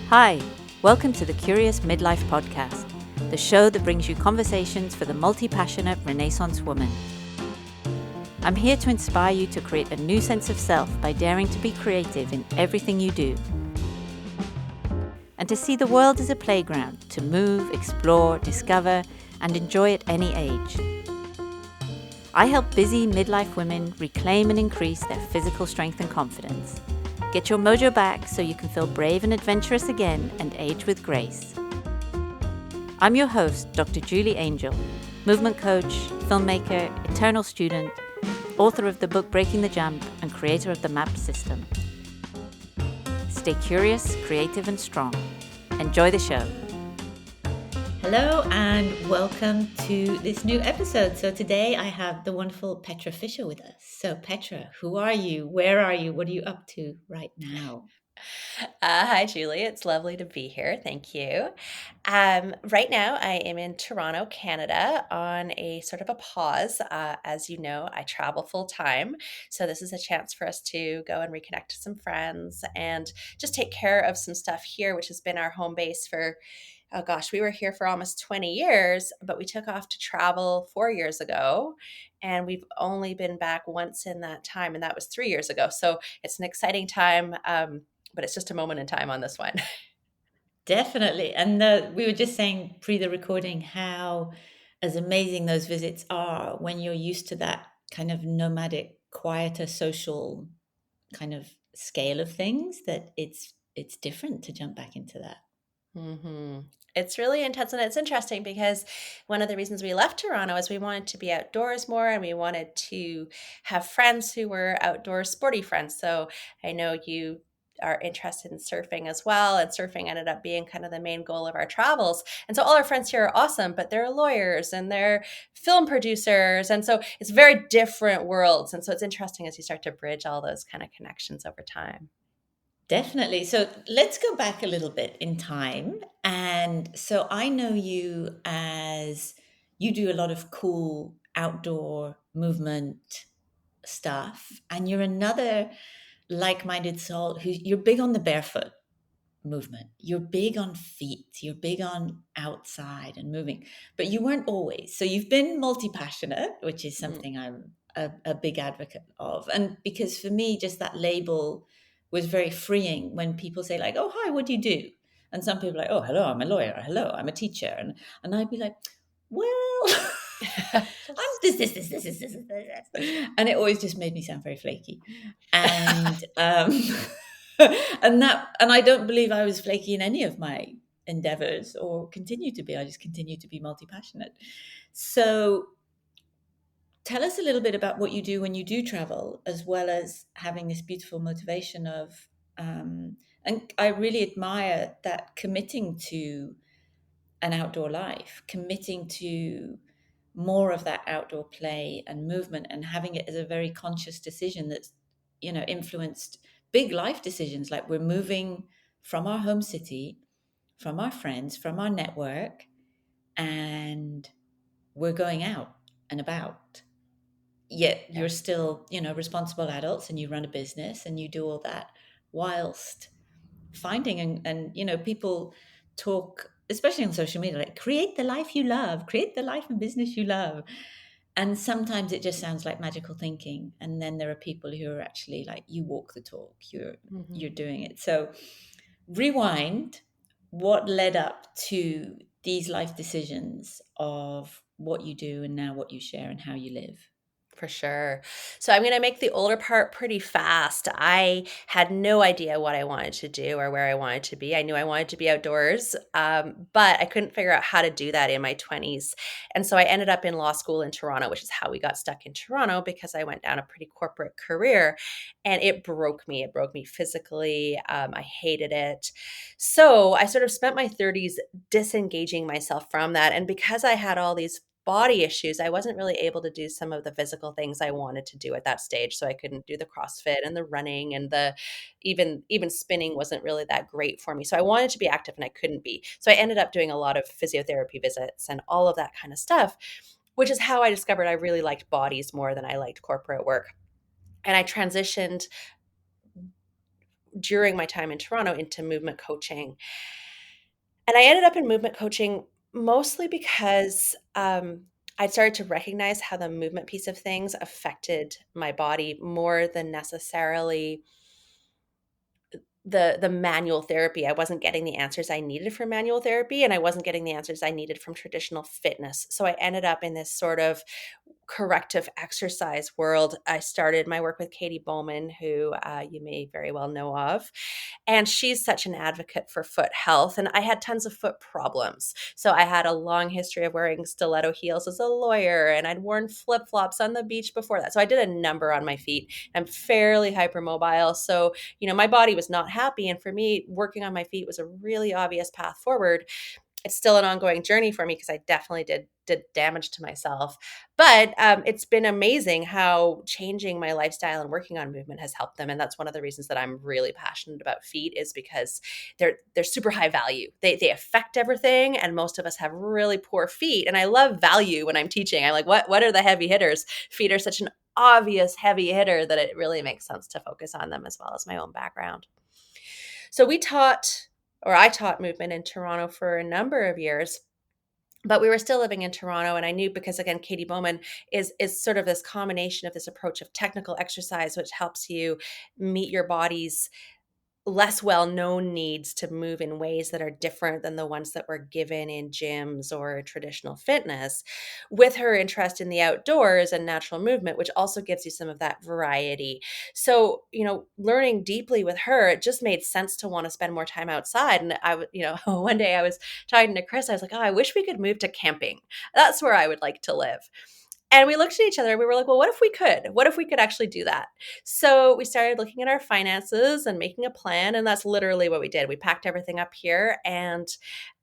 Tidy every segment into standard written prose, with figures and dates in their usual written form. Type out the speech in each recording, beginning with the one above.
Hi, welcome to the Curious Midlife Podcast, the show that brings you conversations for the multi-passionate Renaissance woman. I'm here to inspire you to create a new sense of self by daring to be creative in everything you do, and to see the world as a playground to move, explore, discover, and enjoy at any age. I help busy midlife women reclaim and increase their physical strength and confidence. Get your mojo back so you can feel brave and adventurous again and age with grace. I'm your host, Dr. Julie Angel, movement coach, filmmaker, eternal student, author of the book Breaking the Jump, and creator of the MAP system. Stay curious, creative, and strong. Enjoy the show. Hello and welcome to this new episode. So today I have the wonderful Petra Fisher with us. So Petra, who are you? Where are you? What are you up to right now? Hi, Julie. It's lovely to be here. Thank you. Right now, I am in Toronto, Canada, on a sort of a pause. As you know, I travel full time. So, this is a chance for us to go and reconnect to some friends and just take care of some stuff here, which has been our home base for, oh gosh, we were here for almost 20 years, but we took off to travel 4 years ago. And we've only been back once in that time, and that was 3 years ago. So, it's an exciting time. But it's just a moment in time on this one. Definitely. And we were just saying pre the recording how as amazing those visits are when you're used to that kind of nomadic, quieter social kind of scale of things, that it's different to jump back into that. hmm It's really intense, and it's interesting because one of the reasons we left Toronto is we wanted to be outdoors more and we wanted to have friends who were outdoor sporty friends. So I know you are interested in surfing as well, and surfing ended up being kind of the main goal of our travels. And so all our friends here are awesome, but they're lawyers and they're film producers. And so it's very different worlds. And so it's interesting as you start to bridge all those kind of connections over time. Definitely. So let's go back a little bit in time. And so I know you as you do a lot of cool outdoor movement stuff, and you're another like-minded soul who you're big on the barefoot movement. You're big on feet. You're big on outside and moving, but you weren't always. So you've been multi-passionate, which is Mm. something I'm a big advocate of. And because for me, just that label was very freeing when people say like, "Oh, hi, what do you do?" And some people are like, "Oh, hello, I'm a lawyer. Or, hello, I'm a teacher." And I'd be like, "Well, I'm this. And it always just made me sound very flaky. And and I don't believe I was flaky in any of my endeavors or continue to be. I just continue to be multi-passionate. So tell us a little bit about what you do when you do travel, as well as having this beautiful motivation of and I really admire that committing to an outdoor life, committing to more of that outdoor play and movement, and having it as a very conscious decision that's, influenced big life decisions, like we're moving from our home city, from our friends, from our network, and we're going out and about. Yet Yeah. you're still, responsible adults, and you run a business and you do all that whilst finding and people talk, especially on social media, like create the life you love, create the life and business you love. And sometimes it just sounds like magical thinking, and then there are people who are actually like, you walk the talk, you're Mhm. doing it. So rewind, what led up to these life decisions of what you do and now what you share and how you live? For sure. So I'm going to make the older part pretty fast. I had no idea what I wanted to do or where I wanted to be. I knew I wanted to be outdoors, but I couldn't figure out how to do that in my 20s. And so I ended up in law school in Toronto, which is how we got stuck in Toronto because I went down a pretty corporate career and it broke me. It broke me physically. I hated it. So I sort of spent my 30s disengaging myself from that. And because I had all these body issues, I wasn't really able to do some of the physical things I wanted to do at that stage. So I couldn't do the CrossFit and the running and the even spinning wasn't really that great for me. So I wanted to be active and I couldn't be. So I ended up doing a lot of physiotherapy visits and all of that kind of stuff, which is how I discovered I really liked bodies more than I liked corporate work. And I transitioned during my time in Toronto into movement coaching. And I ended up in movement coaching mostly because I'd started to recognize how the movement piece of things affected my body more than necessarily the manual therapy. I wasn't getting the answers I needed from manual therapy, and I wasn't getting the answers I needed from traditional fitness. So I ended up in this sort of corrective exercise world. I started my work with Katie Bowman, who you may very well know of. And she's such an advocate for foot health. And I had tons of foot problems. So I had a long history of wearing stiletto heels as a lawyer, and I'd worn flip flops on the beach before that. So I did a number on my feet. I'm fairly hypermobile. So, my body was not happy. And for me, working on my feet was a really obvious path forward. It's still an ongoing journey for me because I definitely did damage to myself. But it's been amazing how changing my lifestyle and working on movement has helped them. And that's one of the reasons that I'm really passionate about feet, is because they're super high value. They affect everything, and most of us have really poor feet. And I love value when I'm teaching. I'm like, what are the heavy hitters? Feet are such an obvious heavy hitter that it really makes sense to focus on them, as well as my own background. So I taught movement in Toronto for a number of years, but we were still living in Toronto. And I knew, because again, Katie Bowman is sort of this combination of this approach of technical exercise, which helps you meet your body's less well-known needs to move in ways that are different than the ones that were given in gyms or traditional fitness, with her interest in the outdoors and natural movement, which also gives you some of that variety. So, learning deeply with her, it just made sense to want to spend more time outside. And one day I was talking to Chris, I was like, oh, I wish we could move to camping. That's where I would like to live. And we looked at each other and we were like, well, what if we could? What if we could actually do that? So we started looking at our finances and making a plan. And that's literally what we did. We packed everything up here. And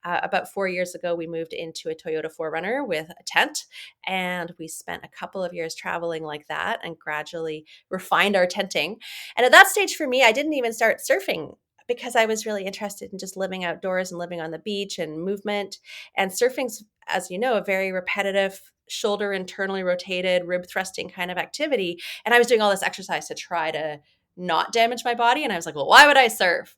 about 4 years ago, we moved into a Toyota 4Runner with a tent. And we spent a couple of years traveling like that and gradually refined our tenting. And at that stage for me, I didn't even start surfing, because I was really interested in just living outdoors and living on the beach and movement. And surfing's, as you know, a very repetitive, shoulder internally rotated, rib thrusting kind of activity. And I was doing all this exercise to try to not damage my body. And I was like, well, why would I surf?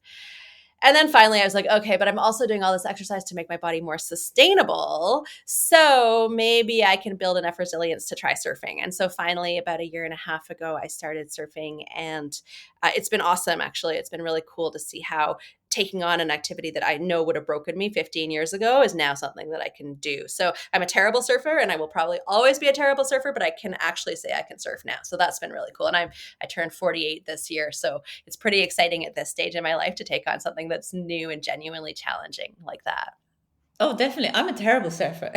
And then finally I was like, okay, but I'm also doing all this exercise to make my body more sustainable. So maybe I can build enough resilience to try surfing. And so finally, about a year and a half ago, I started surfing, and it's been awesome. Actually, it's been really cool to see how taking on an activity that I know would have broken me 15 years ago is now something that I can do. So I'm a terrible surfer, and I will probably always be a terrible surfer, but I can actually say I can surf now. So that's been really cool. And I turned 48 this year. So it's pretty exciting at this stage in my life to take on something that's new and genuinely challenging like that. Oh, definitely. I'm a terrible surfer.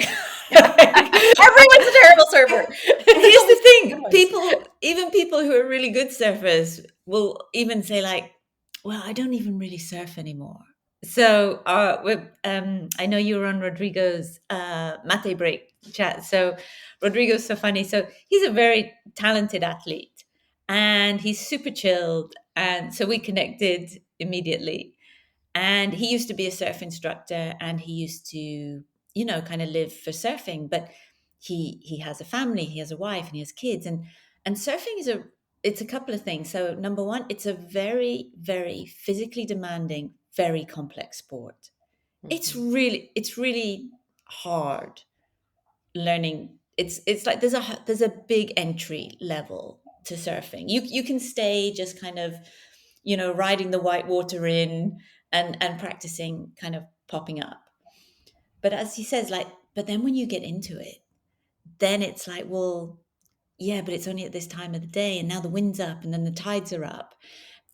Everyone's a terrible surfer. Here's the thing. Even people who are really good surfers will even say like, well, I don't even really surf anymore. So I know you were on Rodrigo's mate break chat. So Rodrigo's so funny. So he's a very talented athlete and he's super chilled. And so we connected immediately. And he used to be a surf instructor and he used to, kind of live for surfing. But he has a family, he has a wife, and he has kids. And surfing it's a couple of things. So number one, it's a very, very physically demanding, very complex sport. Mm-hmm. It's really hard learning. It's like there's a big entry level to surfing. You can stay just kind of, riding the white water in and practicing kind of popping up. But as he says, like, but then when you get into it, then it's like, well, yeah, but it's only at this time of the day, and now the wind's up, and then the tides are up.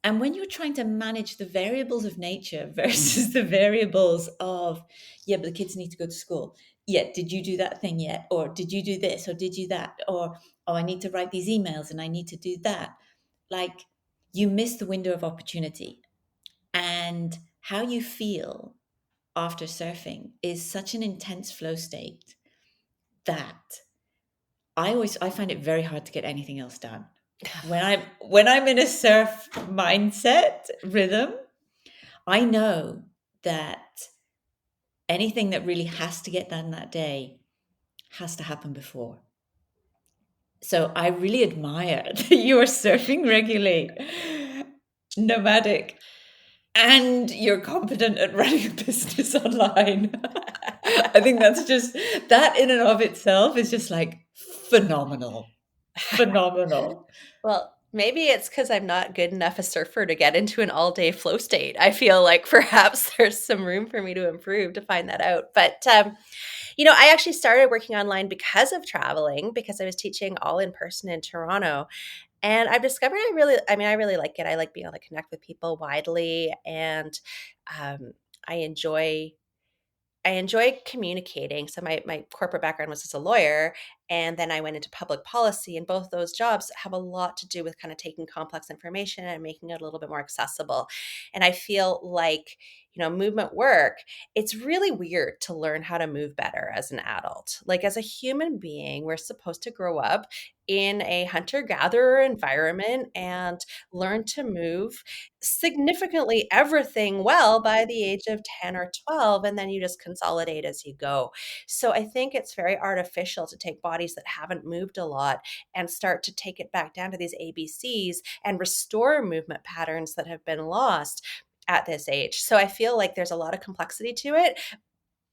And when you're trying to manage the variables of nature versus the variables of, yeah, but the kids need to go to school. Yeah, did you do that thing yet? Or did you do this? Or did you that? Or, oh, I need to write these emails and I need to do that. Like, you miss the window of opportunity. And how you feel after surfing is such an intense flow state that I find it very hard to get anything else done. When I'm in a surf mindset rhythm, I know that anything that really has to get done that day has to happen before. So I really admire that you are surfing regularly. nomadic, and you're competent at running a business online. I think that's just, that in and of itself is just like phenomenal. Well, maybe it's because I'm not good enough a surfer to get into an all-day flow state. I feel like perhaps there's some room for me to improve to find that out. But I actually started working online because of traveling, because I was teaching all in person in Toronto. And I've discovered I really like it. I like being able to connect with people widely, and um, I enjoy I enjoy communicating. So my corporate background was as a lawyer, and then I went into public policy, and both those jobs have a lot to do with kind of taking complex information and making it a little bit more accessible. And I feel like, movement work, it's really weird to learn how to move better as an adult. Like as a human being, we're supposed to grow up in a hunter-gatherer environment and learn to move significantly everything well by the age of 10 or 12, and then you just consolidate as you go. So I think it's very artificial to take bodies that haven't moved a lot and start to take it back down to these ABCs and restore movement patterns that have been lost at this age. So I feel like there's a lot of complexity to it,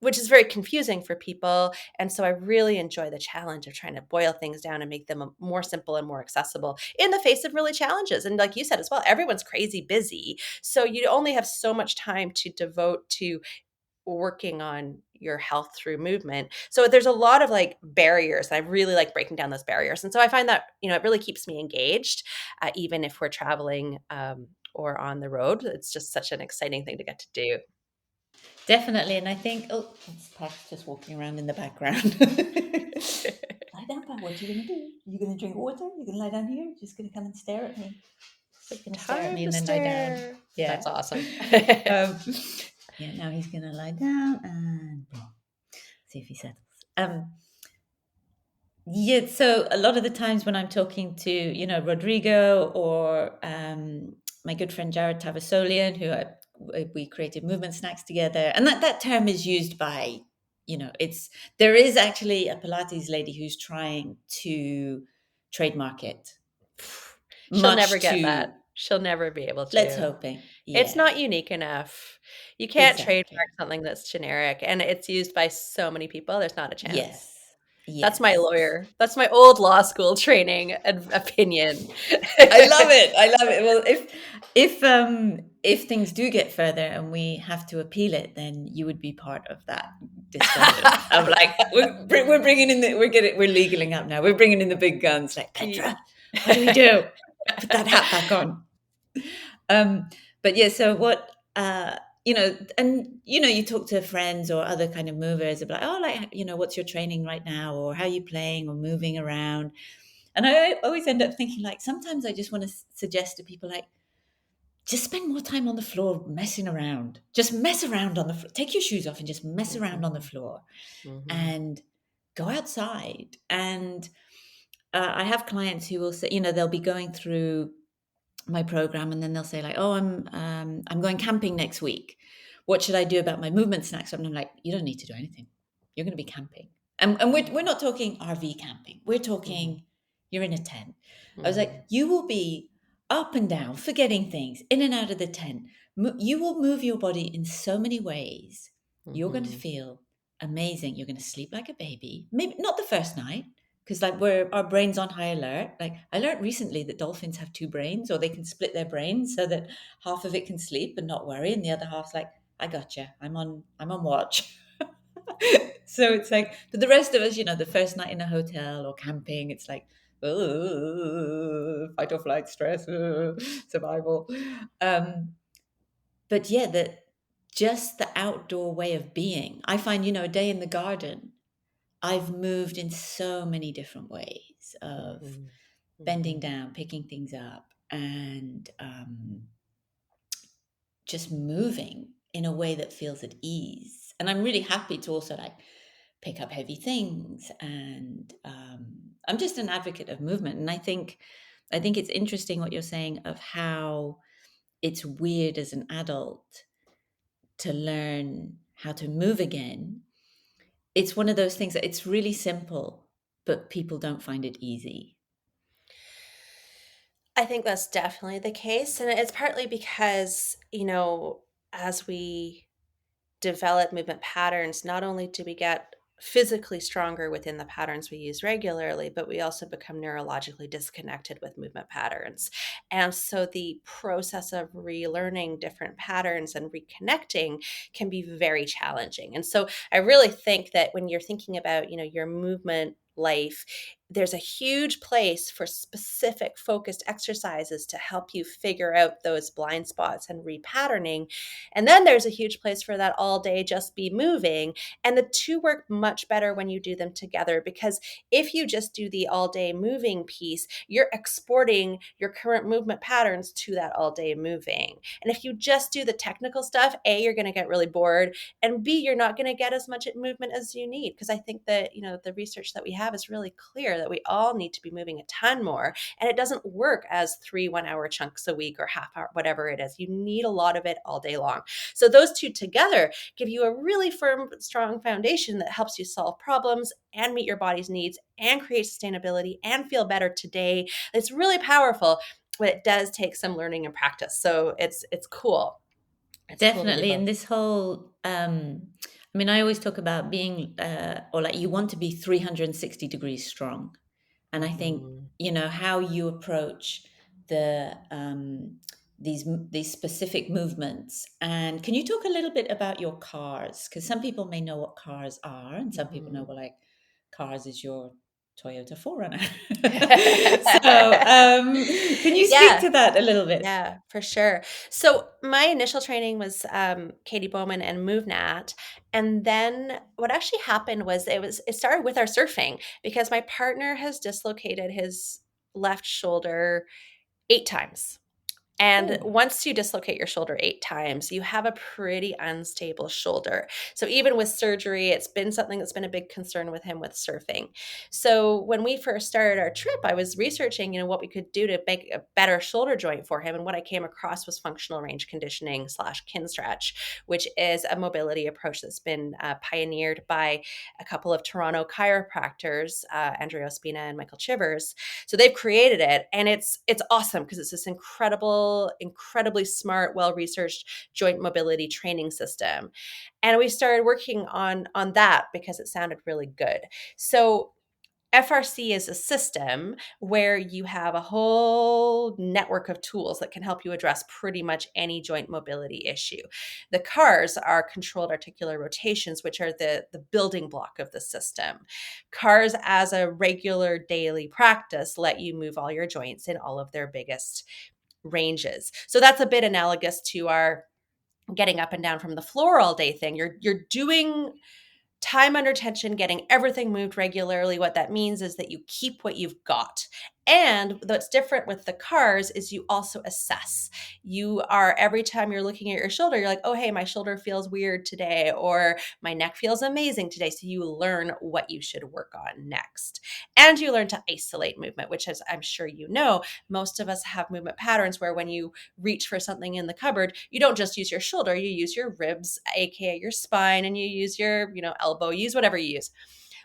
which is very confusing for people. And so I really enjoy the challenge of trying to boil things down and make them more simple and more accessible in the face of really challenges. And like you said as well, everyone's crazy busy. So you only have so much time to devote to working on your health through movement. So there's a lot of like barriers. I really like breaking down those barriers. And so I find that, it really keeps me engaged, even if we're traveling or on the road. It's just such an exciting thing to get to do. Definitely. And I think, oh, it's Pat's just walking around in the background. Lie down, Pat. What are you going to do? You're going to drink water? You're going to lie down here? You're just going to come and stare at me? She's going to stare at Time me to and then lie down. stare. Yeah. That's awesome. Yeah, now he's going to lie down and see if he settles. Yeah, so a lot of the times when I'm talking to, Rodrigo or my good friend Jared Tavasolian, we created movement snacks together, and that term is used by, there is actually a Pilates lady who's trying to trademark it. She'll Much never get to, that. She'll never be able let's to. hoping. It's Yeah, not unique enough. You can't trademark exactly. something that's generic, and it's used by so many people. There's not a chance. Yes, That's my yes. lawyer. That's my old law school training and opinion. I love it. I love it. Well, if things do get further and we have to appeal it, then you would be part of that discussion. I'm like, we're bringing in we're legaling up now. We're bringing in the big guns. Like, Petra, what do we do? Put that hat back on. But yeah. So what? And you talk to friends or other kind of movers about, oh, like, what's your training right now, or how are you playing or moving around. And I always end up thinking, like, sometimes I just want to suggest to people, like, just spend more time on the floor messing around. Just mess around on the floor. Take your shoes off and just mess around on the floor and go outside. And I have clients who will say, they'll be going through my program and then they'll say, like, oh, I'm going camping next week. What should I do about my movement snacks? And I'm like, you don't need to do anything. You're going to be camping. And we're not talking RV camping. We're talking you're in a tent. I was like, you will be up and down, forgetting things, in and out of the tent. You will move your body in so many ways. You're going to feel amazing. You're going to sleep like a baby. Maybe not the first night, because like our brain's on high alert. Like I learned recently that dolphins have two brains, or they can split their brains so that half of it can sleep and not worry, and the other half's like, I gotcha. I'm on watch. So it's like, but the rest of us, the first night in a hotel or camping, it's like, fight or flight, stress, survival. But yeah, just the outdoor way of being. I find, a day in the garden, I've moved in so many different ways of bending down, picking things up, and just moving in a way that feels at ease. And I'm really happy to also like pick up heavy things. And I'm just an advocate of movement. And I think it's interesting what you're saying of how it's weird as an adult to learn how to move again. It's one of those things that it's really simple, but people don't find it easy. I think that's definitely the case. And it's partly because, as we develop movement patterns, not only do we get physically stronger within the patterns we use regularly, but we also become neurologically disconnected with movement patterns. And so the process of relearning different patterns and reconnecting can be very challenging. And so I really think that when you're thinking about, your movement life, there's a huge place for specific focused exercises to help you figure out those blind spots and repatterning. And then there's a huge place for that all day just be moving. And the two work much better when you do them together, because if you just do the all day moving piece, you're exporting your current movement patterns to that all day moving. And if you just do the technical stuff, A, you're going to get really bored, and B, you're not going to get as much movement as you need. Because I think that, the research that we have is really clear that we all need to be moving a ton more. And it doesn't work as 3 1 hour chunks a week or half hour, whatever it is. You need a lot of it all day long. So those two together give you a really firm, strong foundation that helps you solve problems and meet your body's needs and create sustainability and feel better today. It's really powerful, but it does take some learning and practice. So it's cool. It's cool to do Definitely. both. And this whole, I mean, I always talk about being, or like you want to be 360 degrees strong. And I think, how you approach the, these specific movements. And can you talk a little bit about your cars? Because some people may know what cars are, and some people know, well, like cars is your Toyota 4Runner. So, can you speak Yeah. to that a little bit? Yeah, for sure. So my initial training was Katie Bowman and MoveNat. And then what actually happened was it started with our surfing, because my partner has dislocated his left shoulder 8 times. And Oh, once you dislocate your shoulder 8 times, you have a pretty unstable shoulder. So even with surgery, it's been something that's been a big concern with him with surfing. So when we first started our trip, I was researching, what we could do to make a better shoulder joint for him. And what I came across was functional range conditioning / kin stretch, which is a mobility approach that's been pioneered by a couple of Toronto chiropractors, Andrea Ospina and Michael Chivers. So they've created it, and it's awesome because it's this incredibly smart, well-researched joint mobility training system. And we started working on that because it sounded really good. So FRC is a system where you have a whole network of tools that can help you address pretty much any joint mobility issue. The CARs are controlled articular rotations, which are the building block of the system. CARs, as a regular daily practice, let you move all your joints in all of their biggest ranges. So that's a bit analogous to our getting up and down from the floor all day thing. You're doing time under tension, getting everything moved regularly. What that means is that you keep what you've got. And what's different with the CARs is you also assess. You are, every time you're looking at your shoulder, you're like, oh, hey, my shoulder feels weird today, or my neck feels amazing today. So you learn what you should work on next. And you learn to isolate movement, which, as I'm sure you know, most of us have movement patterns where when you reach for something in the cupboard, you don't just use your shoulder, you use your ribs, aka your spine, and you use your, elbow, use whatever you use,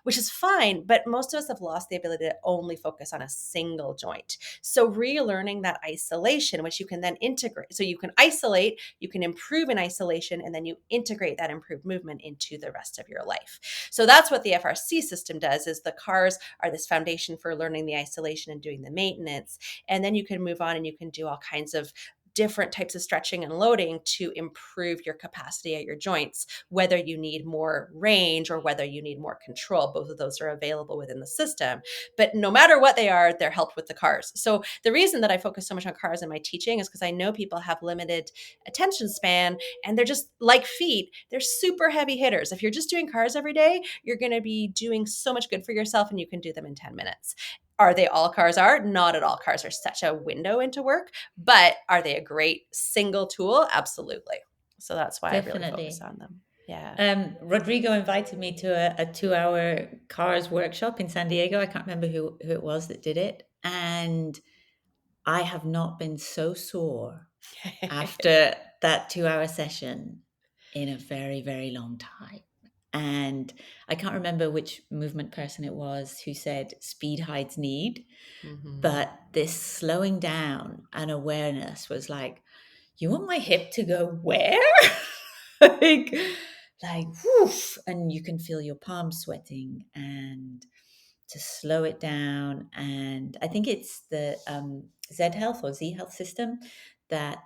which is fine. But most of us have lost the ability to only focus on a single joint. So relearning that isolation, which you can then integrate. So you can isolate, you can improve in isolation, and then you integrate that improved movement into the rest of your life. So that's what the FRC system does, is the CARs are this foundation for learning the isolation and doing the maintenance. And then you can move on and you can do all kinds of different types of stretching and loading to improve your capacity at your joints, whether you need more range or whether you need more control. Both of those are available within the system. But no matter what they are, they're helped with the CARs. So the reason that I focus so much on CARs in my teaching is because I know people have limited attention span, and they're just like feet. They're super heavy hitters. If you're just doing CARs every day, you're going to be doing so much good for yourself, and you can do them in 10 minutes. Are they all CARs are? Not at all. CARs are such a window into work, but are they a great single tool? Absolutely. So that's why I really focus definitely. on them. Yeah. Rodrigo invited me to a 2 hour cars workshop in San Diego. I can't remember who it was that did it. And I have not been so sore after that 2 hour session in a very, very long time. And I can't remember which movement person it was who said speed hides need, but this slowing down and awareness was like, you want my hip to go where? like, like whoosh, and you can feel your palms sweating, and to slow it down. And I think it's the Z Health or Z Health system that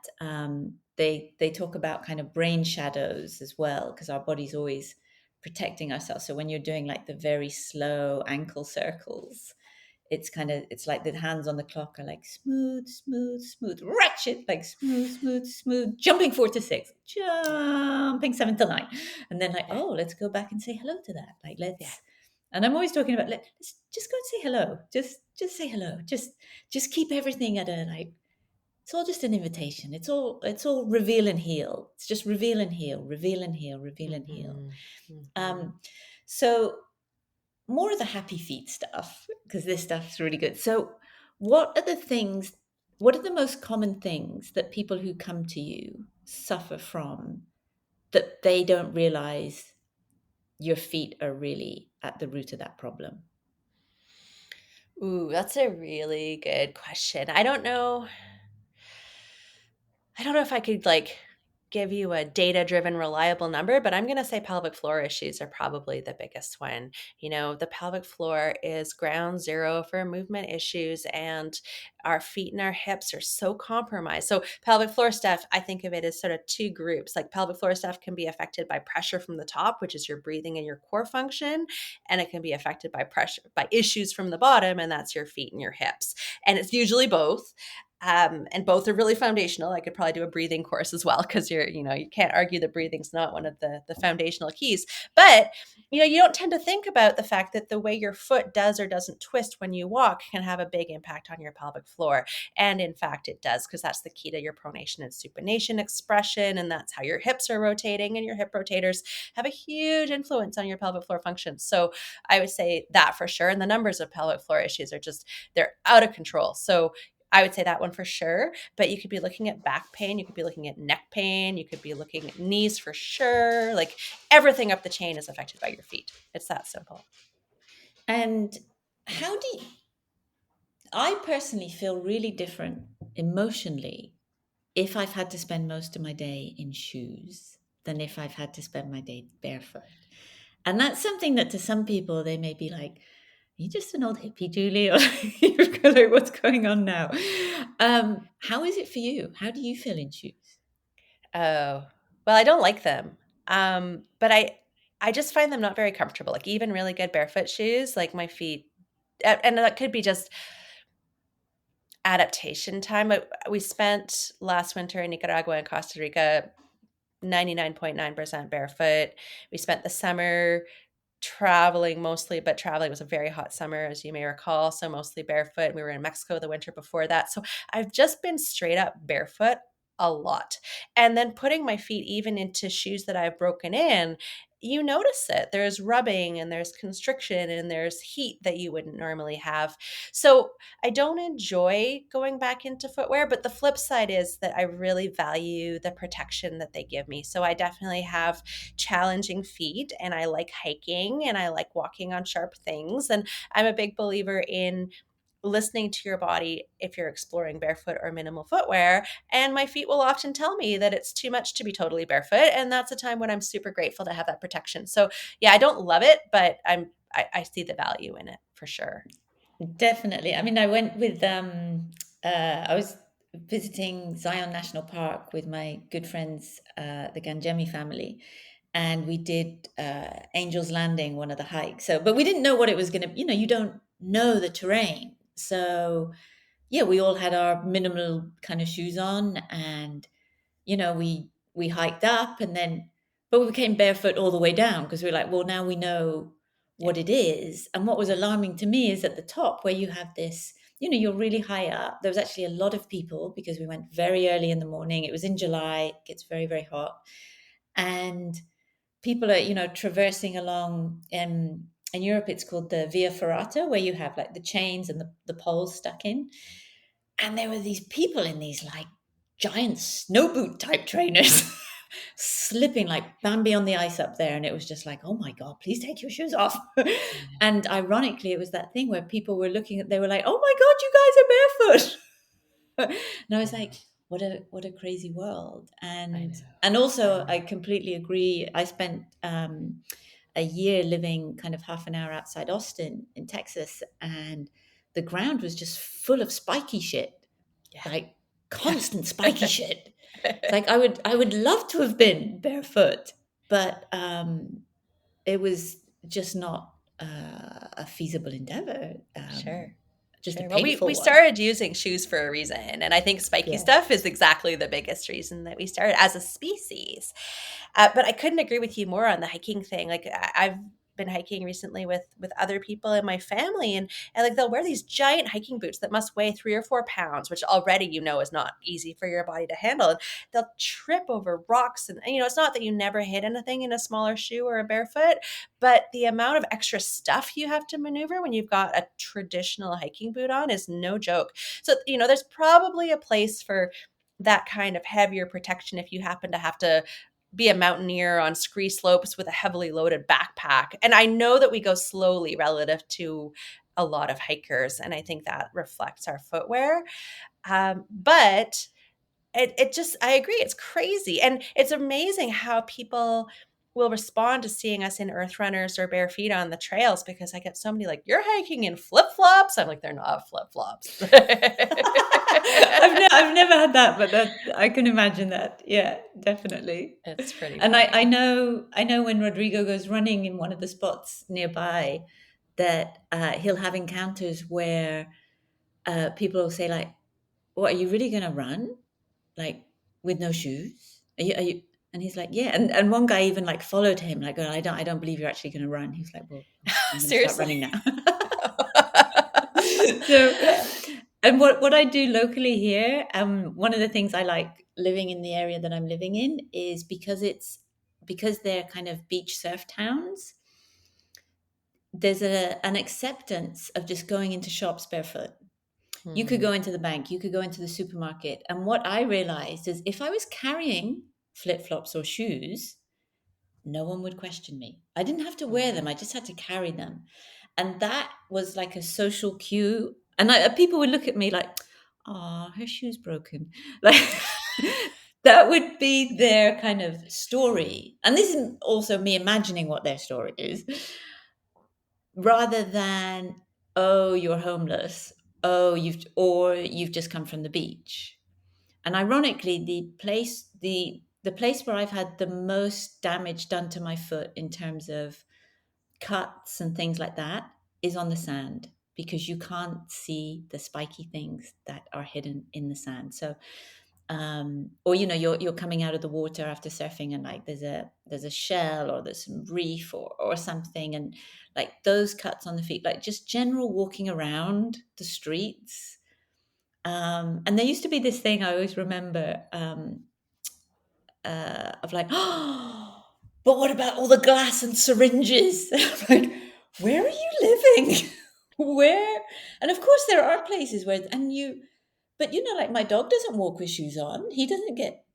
they talk about kind of brain shadows as well, because our body's always protecting ourselves. So when you're doing like the very slow ankle circles, it's like the hands on the clock are like smooth, smooth, smooth, ratchet, like smooth, smooth, smooth, jumping 4 to 6, jumping 7 to 9, and then like, oh, let's go back and say hello to that. Like, let's. And I'm always talking about, let's just go and say hello. Just say hello. Just keep everything at a like. It's all just an invitation. It's all reveal and heal. It's just reveal and heal, reveal and heal, reveal and heal. So more of the happy feet stuff, because this stuff's really good. So what are the most common things that people who come to you suffer from, that they don't realize your feet are really at the root of that problem? Ooh, that's a really good question. I don't know if I could like give you a data-driven, reliable number, but I'm going to say pelvic floor issues are probably the biggest one. The pelvic floor is ground zero for movement issues, and our feet and our hips are so compromised. So pelvic floor stuff, I think of it as sort of two groups. Like pelvic floor stuff can be affected by pressure from the top, which is your breathing and your core function, and it can be affected by issues from the bottom, and that's your feet and your hips. And it's usually both. And both are really foundational. I could probably do a breathing course as well, because you can't argue that breathing's not one of the foundational keys. But, you don't tend to think about the fact that the way your foot does or doesn't twist when you walk can have a big impact on your pelvic floor. And in fact, it does, because that's the key to your pronation and supination expression. And that's how your hips are rotating, and your hip rotators have a huge influence on your pelvic floor function. So I would say that for sure. And the numbers of pelvic floor issues are they're out of control. So I would say that one for sure, but you could be looking at back pain. You could be looking at neck pain. You could be looking at knees for sure. Like everything up the chain is affected by your feet. It's that simple. And I personally feel really different emotionally if I've had to spend most of my day in shoes than if I've had to spend my day barefoot. And that's something that to some people, they may be like, you're just an old hippie, Julie, or you've got like, what's going on now? How is it for you? How do you feel in shoes? Oh, well, I don't like them. But I just find them not very comfortable. Like even really good barefoot shoes, like my feet, and that could be just adaptation time. But we spent last winter in Nicaragua and Costa Rica 99.9% barefoot. We spent the summer traveling mostly, but traveling was a very hot summer, as you may recall, so mostly barefoot. We were in Mexico the winter before that. So I've just been straight up barefoot a lot. And then putting my feet even into shoes that I've broken in, you notice it. There's rubbing and there's constriction and there's heat that you wouldn't normally have. So I don't enjoy going back into footwear, but the flip side is that I really value the protection that they give me. So I definitely have challenging feet, and I like hiking, and I like walking on sharp things. And I'm a big believer in listening to your body if you're exploring barefoot or minimal footwear. And my feet will often tell me that it's too much to be totally barefoot. And that's a time when I'm super grateful to have that protection. So yeah, I don't love it, but I see the value in it for sure. Definitely. I mean, I went with I was visiting Zion National Park with my good friends, the Ganjemi family, and we did Angel's Landing, one of the hikes. So, but we didn't know what it was going to. You don't know the terrain, so yeah, we all had our minimal kind of shoes on, and we hiked up, and then but we became barefoot all the way down, because we were like, well, now we know what it is. And what was alarming to me is at the top, where you have this, you're really high up. There was actually a lot of people, because we went very early in the morning. It was in July, it gets very, very hot, and people are traversing along. In Europe, it's called the Via Ferrata, where you have like the chains and the poles stuck in. And there were these people in these like giant snow boot type trainers. slipping like Bambi on the ice up there. And it was just like, oh my God, please take your shoes off. And ironically, it was that thing where people were looking at, they were like, oh my God, you guys are barefoot. And I was like, what a crazy world. And also I completely agree. I spent a year living kind of half an hour outside Austin in Texas, and the ground was just full of spiky shit. Like constant spiky shit. It's like I would love to have been barefoot, but it was just not a feasible endeavor. Sure. Just a Well, painful we one. started using shoes for a reason. And I think spiky stuff is exactly the biggest reason that we started as a species. But I couldn't agree with you more on the hiking thing. Like I've been hiking recently with other people in my family, and like they'll wear these giant hiking boots that must weigh 3 or 4 pounds, which already is not easy for your body to handle. And they'll trip over rocks, and it's not that you never hit anything in a smaller shoe or a barefoot, but the amount of extra stuff you have to maneuver when you've got a traditional hiking boot on is no joke. So there's probably a place for that kind of heavier protection if you happen to have to be a mountaineer on scree slopes with a heavily loaded backpack. And I know that we go slowly relative to a lot of hikers, and I think that reflects our footwear. But it just, I agree, it's crazy. And it's amazing how people will respond to seeing us in earth runners or bare feet on the trails, because I get so many like, you're hiking in flip-flops. I'm like, they're not flip-flops. I've never had that, but I can imagine that. Yeah, definitely. It's pretty And funny. I know when Rodrigo goes running in one of the spots nearby, that he'll have encounters where people will say like, "What, are you really going to run? Like with no shoes? Are you?" And he's like, "Yeah." And one guy even like followed him, like, "Oh, I don't believe you're actually going to run." He's like, "Well, I'm going to start Seriously. running now." So, and what I do locally here, one of the things I like living in the area that I'm living in is because they're kind of beach surf towns. There's an acceptance of just going into shops barefoot. You could go into the bank, you could go into the supermarket, and what I realized is if I was carrying flip flops or shoes, no one would question me. I didn't have to wear them; I just had to carry them. And that was like a social cue. And people would look at me like, "Oh, her shoe's broken." Like that would be their kind of story. And this is also me imagining what their story is, rather than, "Oh, you're homeless. Oh, you've just come from the beach." And ironically, the place where I've had the most damage done to my foot in terms of cuts and things like that is on the sand, because you can't see the spiky things that are hidden in the sand. So or you're coming out of the water after surfing, and like there's a shell or there's some reef or something, and like those cuts on the feet, like just general walking around the streets. And there used to be this thing I always remember, of like, "Oh, but what about all the glass and syringes?" I'm like, where are you living? Where? And of course, there are places where, but like my dog doesn't walk with shoes on. He doesn't get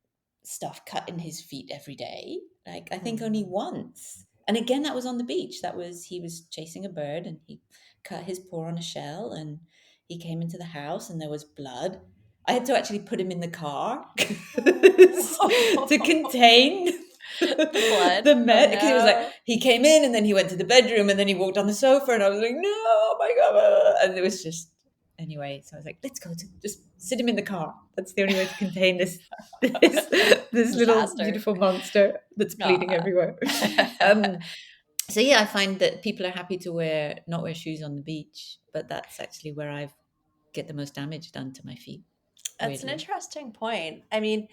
stuff cut in his feet every day. Like, I think only once. And again, that was on the beach. He was chasing a bird and he cut his paw on a shell, and he came into the house and there was blood. I had to actually put him in the car to contain The blood. the mess. Oh, He was like, no. he came in and then he went to the bedroom and then he walked on the sofa, and I was like, "No, oh my God." And it was just, anyway, so I was like, let's go to just sit him in the car. That's the only way to contain this little Disaster. beautiful monster that's bleeding Aw. everywhere. So yeah, I find that people are happy to not wear shoes on the beach, but that's actually where I get the most damage done to my feet. That's an Weirdly. interesting point. I mean,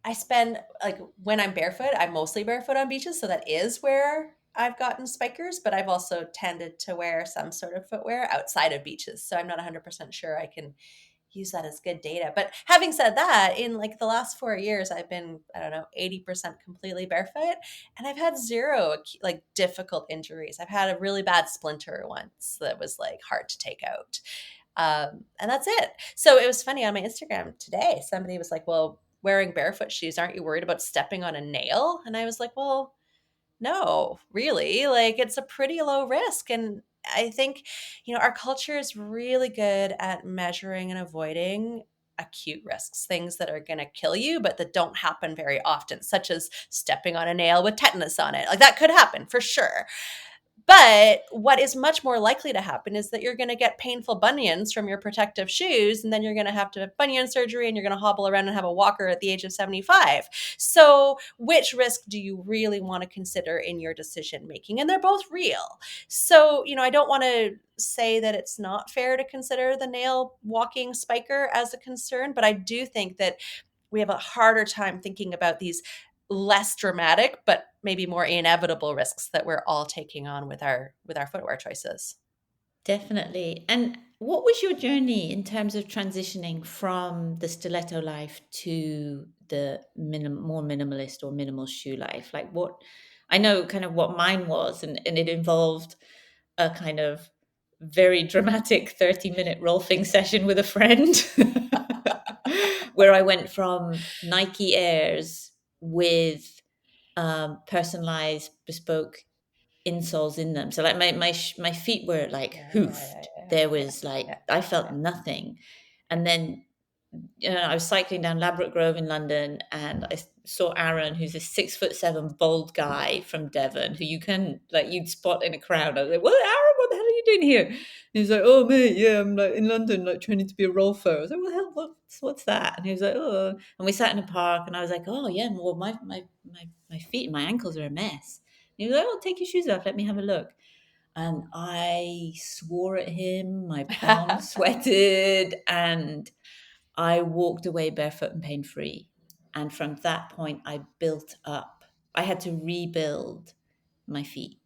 I spend like when I'm barefoot, I'm mostly barefoot on beaches. So that is where I've gotten spikers, but I've also tended to wear some sort of footwear outside of beaches. So I'm not 100% sure I can use that as good data. But having said that, in like the last 4 years, I've been, I don't know, 80% completely barefoot, and I've had zero like difficult injuries. I've had a really bad splinter once that was like hard to take out. And that's it. So it was funny on my Instagram today. Somebody was like, well, wearing barefoot shoes, aren't you worried about stepping on a nail? And I was like, well, no, really. Like it's a pretty low risk. And I think, our culture is really good at measuring and avoiding acute risks, things that are going to kill you, but that don't happen very often, such as stepping on a nail with tetanus on it. Like that could happen for sure. But what is much more likely to happen is that you're going to get painful bunions from your protective shoes, and then you're going to have to have bunion surgery and you're going to hobble around and have a walker at the age of 75. So, which risk do you really want to consider in your decision making? And they're both real. So, I don't want to say that it's not fair to consider the nail walking spiker as a concern, but I do think that we have a harder time thinking about these less dramatic but maybe more inevitable risks that we're all taking on with our footwear choices. Definitely. And what was your journey in terms of transitioning from the stiletto life to the more minimalist or minimal shoe life? Like what I know kind of what mine was, and it involved a kind of very dramatic 30-minute rolfing session with a friend where I went from Nike Airs with personalized bespoke insoles in them. So like my feet were like hoofed. There was like I felt nothing. And then I was cycling down Ladbroke Grove in London, and I saw Aaron, who's a 6'7" bald guy from Devon, who you'd spot in a crowd. I was like, "Well, Aaron, what the hell are you doing here?" And he's like, "Oh mate, yeah, I'm like in London, like training to be a rolfer." I was like, "Well, hell, what's that?" And he was like, "Oh," and we sat in a park, and I was like, "Oh yeah, well my feet and my ankles are a mess." And he was like, "Oh, take your shoes off, let me have a look." And I swore at him, my palms sweated, and I walked away barefoot and pain free. And from that point, I had to rebuild my feet.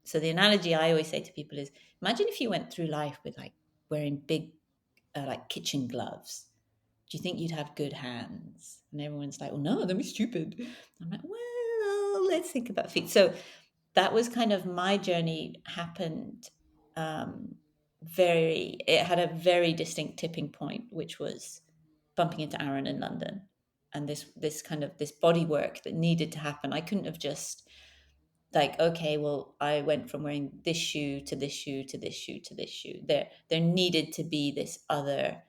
So the analogy I always say to people is imagine if you went through life with like wearing big, like kitchen gloves. Do you think you'd have good hands? And everyone's like, well, no, that'd be stupid. I'm like, well, let's think about feet. So that was kind of my journey happened it had a very distinct tipping point, which was bumping into Aaron in London, and this body work that needed to happen. I couldn't have just like, okay, well, I went from wearing this shoe to this shoe to this shoe to this shoe. There needed to be this other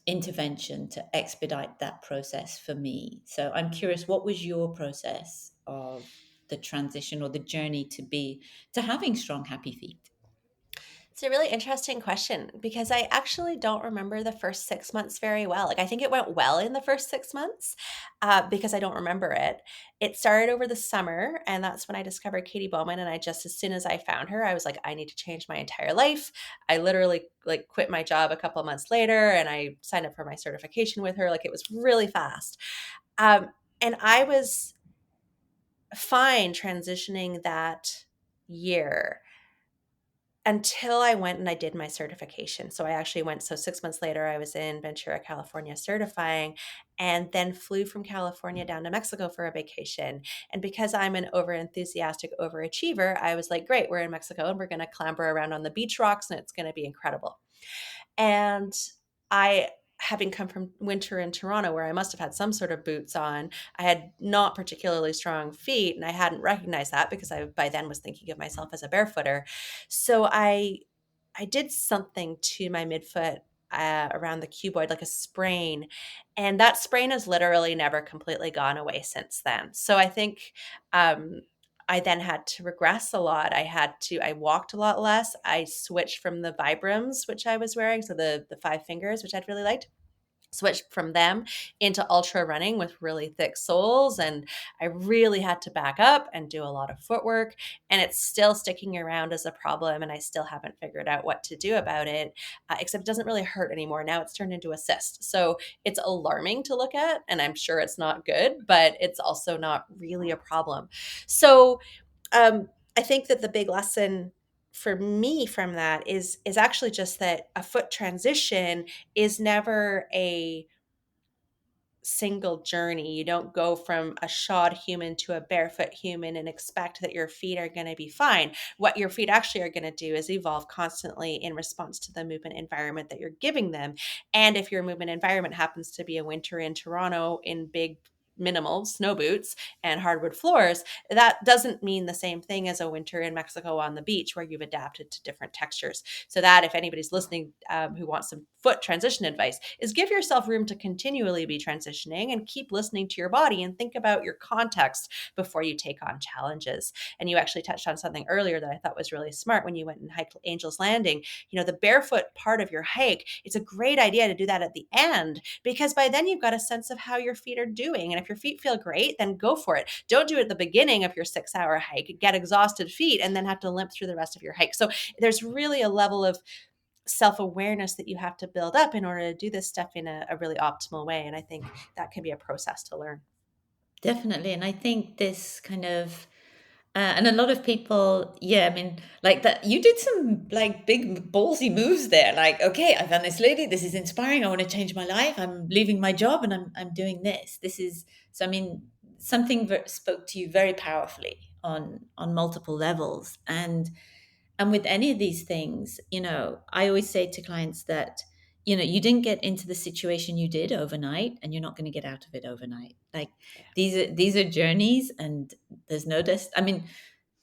intervention to expedite that process for me. So I'm curious, what was your process of the transition or the journey to having strong, happy feet? It's a really interesting question because I actually don't remember the first 6 months very well. Like, I think it went well in the first 6 months because I don't remember it. It started over the summer, and that's when I discovered Katie Bowman. And as soon as I found her, I was like, I need to change my entire life. I literally like quit my job a couple months later, and I signed up for my certification with her. Like, it was really fast. And I was fine transitioning that year until I went and I did my certification. So I actually went, so 6 months later, I was in Ventura, California certifying, and then flew from California down to Mexico for a vacation. And because I'm an over enthusiastic overachiever, I was like, great, we're in Mexico and we're going to clamber around on the beach rocks and it's going to be incredible. And I, having come from winter in Toronto, where I must have had some sort of boots on, I had not particularly strong feet, and I hadn't recognized that because I by then was thinking of myself as a barefooter. So I did something to my midfoot around the cuboid, like a sprain, and that sprain has literally never completely gone away since then. So I think um, I then had to regress a lot. I walked a lot less. I switched from the Vibrams, which I was wearing, so the 5 fingers, which I'd really liked, switched from them into ultra running with really thick soles. And I really had to back up and do a lot of footwork. And it's still sticking around as a problem. And I still haven't figured out what to do about it, except it doesn't really hurt anymore. Now it's turned into a cyst. So it's alarming to look at. And I'm sure it's not good, but it's also not really a problem. So I think that the big lesson for me from that is actually just that a foot transition is never a single journey. You don't go from a shod human to a barefoot human and expect that your feet are going to be fine. What your feet actually are going to do is evolve constantly in response to the movement environment that you're giving them. And if your movement environment happens to be a winter in Toronto in big minimal snow boots and hardwood floors, that doesn't mean the same thing as a winter in Mexico on the beach where you've adapted to different textures. So that if anybody's listening who wants some foot transition advice, is give yourself room to continually be transitioning and keep listening to your body and think about your context before you take on challenges. And you actually touched on something earlier that I thought was really smart when you went and hiked Angel's Landing. The barefoot part of your hike, it's a great idea to do that at the end, because by then you've got a sense of how your feet are doing. And if your feet feel great, then go for it. Don't do it at the beginning of your 6-hour hike, get exhausted feet, and then have to limp through the rest of your hike. So there's really a level of self-awareness that you have to build up in order to do this stuff in a really optimal way. And I think that can be a process to learn. Definitely. And I think this kind of, and a lot of people, yeah, I mean, like that, you did some like big ballsy moves there. Like, okay, I found this lady. This is inspiring. I want to change my life. I'm leaving my job and I'm doing this. This is, so I mean, something spoke to you very powerfully on multiple levels. And with any of these things, I always say to clients that, you didn't get into the situation you did overnight, and you're not going to get out of it overnight. Like, Yeah. these are journeys, and there's no I mean,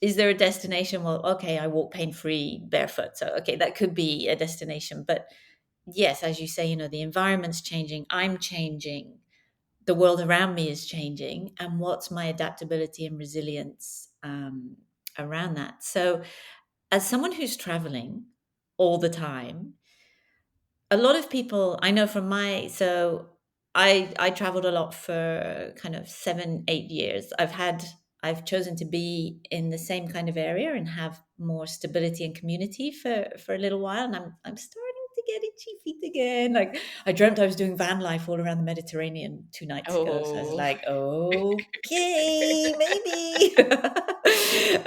is there a destination? Well, okay, I walk pain-free barefoot. So, okay, that could be a destination. But yes, as you say, the environment's changing. I'm changing. The world around me is changing. And what's my adaptability and resilience around that? So, as someone who's traveling all the time, a lot of people I know from so I traveled a lot for kind of 7-8 years. I've chosen to be in the same kind of area and have more stability and community for a little while, and I'm starting to get itchy feet again. Like, I dreamt I was doing van life all around the Mediterranean 2 nights ago, so I was Oh, like, okay, maybe.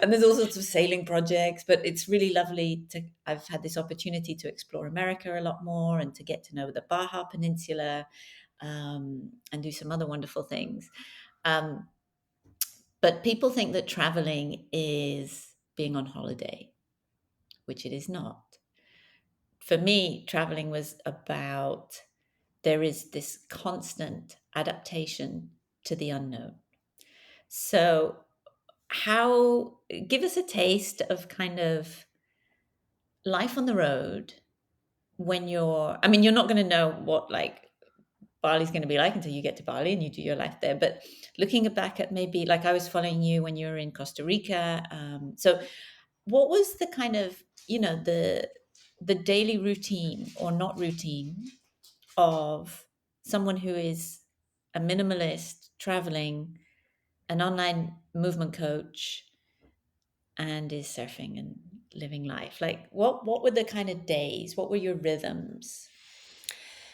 And there's all sorts of sailing projects, but it's really lovely I've had this opportunity to explore America a lot more and to get to know the Baja Peninsula, and do some other wonderful things. Um, but people think that traveling is being on holiday, which it is not. For me, traveling was about, there is this constant adaptation to the unknown. So, give us a taste of kind of life on the road when I mean, you're not going to know what like Bali's going to be like until you get to Bali and you do your life there. But looking back at, maybe like I was following you when you were in Costa Rica. So what was the kind of, the daily routine or not routine of someone who is a minimalist, traveling, an online movement coach, and is surfing and living life? Like, what were the kind of days? What were your rhythms?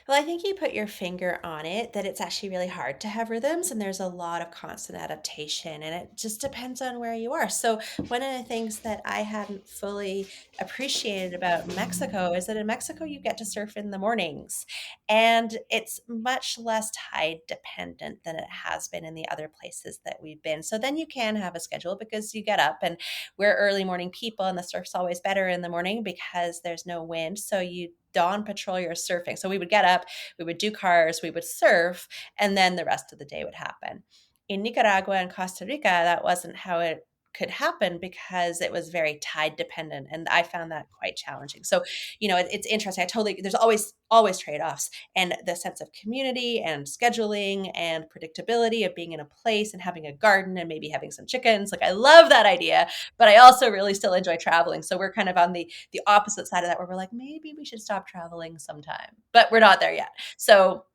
well, I think you put your finger on it, that it's actually really hard to have rhythms and there's a lot of constant adaptation, and it just depends on where you are. So, one of the things that I hadn't fully appreciated about Mexico is that in Mexico you get to surf in the mornings, and it's much less tide dependent than it has been in the other places that we've been. So, then you can have a schedule because you get up, and we're early morning people, and the surf's always better in the morning because there's no wind. So, you dawn patrol your surfing. So we would get up, we would do cars, we would surf, and then the rest of the day would happen. In Nicaragua and Costa Rica, that wasn't how it could happen because it was very tide dependent, and I found that quite challenging. So, it's interesting. There's always trade-offs, and the sense of community and scheduling and predictability of being in a place and having a garden and maybe having some chickens. Like, I love that idea, but I also really still enjoy traveling. So we're kind of on the opposite side of that, where we're like, maybe we should stop traveling sometime, but we're not there yet. So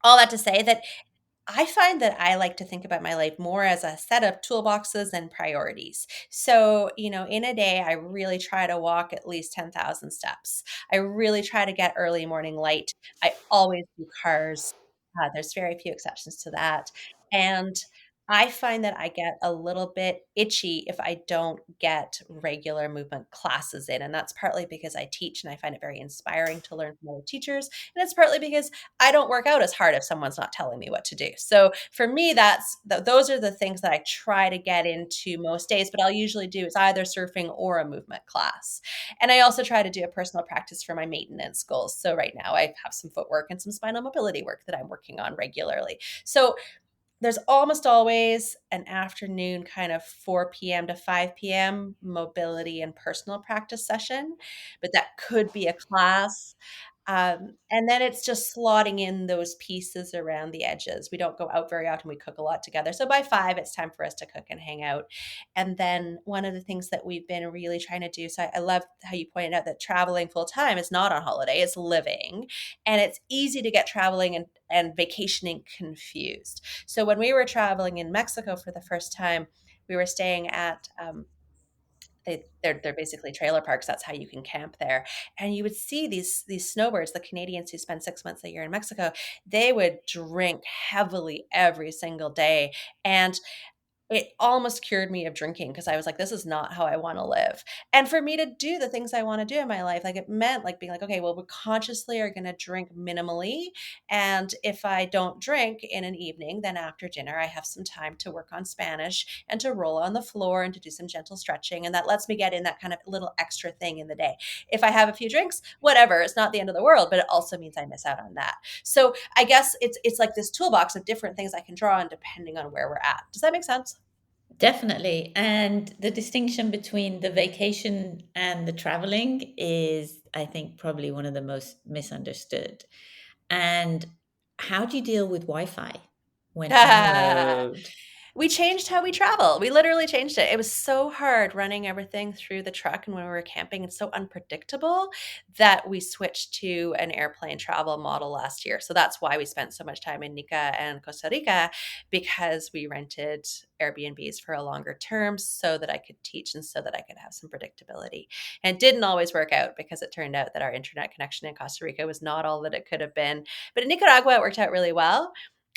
all that to say that I find that I like to think about my life more as a set of toolboxes and priorities. So, in a day, I really try to walk at least 10,000 steps. I really try to get early morning light. I always do cars. There's very few exceptions to that. And I find that I get a little bit itchy if I don't get regular movement classes in. And that's partly because I teach and I find it very inspiring to learn from other teachers. And it's partly because I don't work out as hard if someone's not telling me what to do. So for me, those are the things that I try to get into most days, but I'll usually do is either surfing or a movement class. And I also try to do a personal practice for my maintenance goals. So right now I have some footwork and some spinal mobility work that I'm working on regularly. So there's almost always an afternoon kind of 4 p.m. to 5 p.m. mobility and personal practice session, but that could be a class. And then it's just slotting in those pieces around the edges. We don't go out very often. We cook a lot together. So by 5, it's time for us to cook and hang out. And then one of the things that we've been really trying to do, so I love how you pointed out that traveling full time is not on holiday, it's living. And it's easy to get traveling and vacationing confused. So when we were traveling in Mexico for the first time, we were staying at they're basically trailer parks. That's how you can camp there. And you would see these snowbirds, the Canadians who spend 6 months a year in Mexico, they would drink heavily every single day. And it almost cured me of drinking because I was like, this is not how I want to live. And for me to do the things I want to do in my life, like it meant like being like, okay, well, we consciously are going to drink minimally. And if I don't drink in an evening, then after dinner, I have some time to work on Spanish and to roll on the floor and to do some gentle stretching. And that lets me get in that kind of little extra thing in the day. If I have a few drinks, whatever, it's not the end of the world, but it also means I miss out on that. So I guess it's like this toolbox of different things I can draw on depending on where we're at. Does that make sense? Definitely. And the distinction between the vacation and the traveling is, I think, probably one of the most misunderstood. And how do you deal with Wi-Fi when on the road? We changed how we travel. We literally changed it. It was so hard running everything through the truck and when we were camping, it's so unpredictable that we switched to an airplane travel model last year. So that's why we spent so much time in Nica and Costa Rica, because we rented Airbnbs for a longer term so that I could teach and so that I could have some predictability. And it didn't always work out because it turned out that our internet connection in Costa Rica was not all that it could have been. But in Nicaragua, it worked out really well.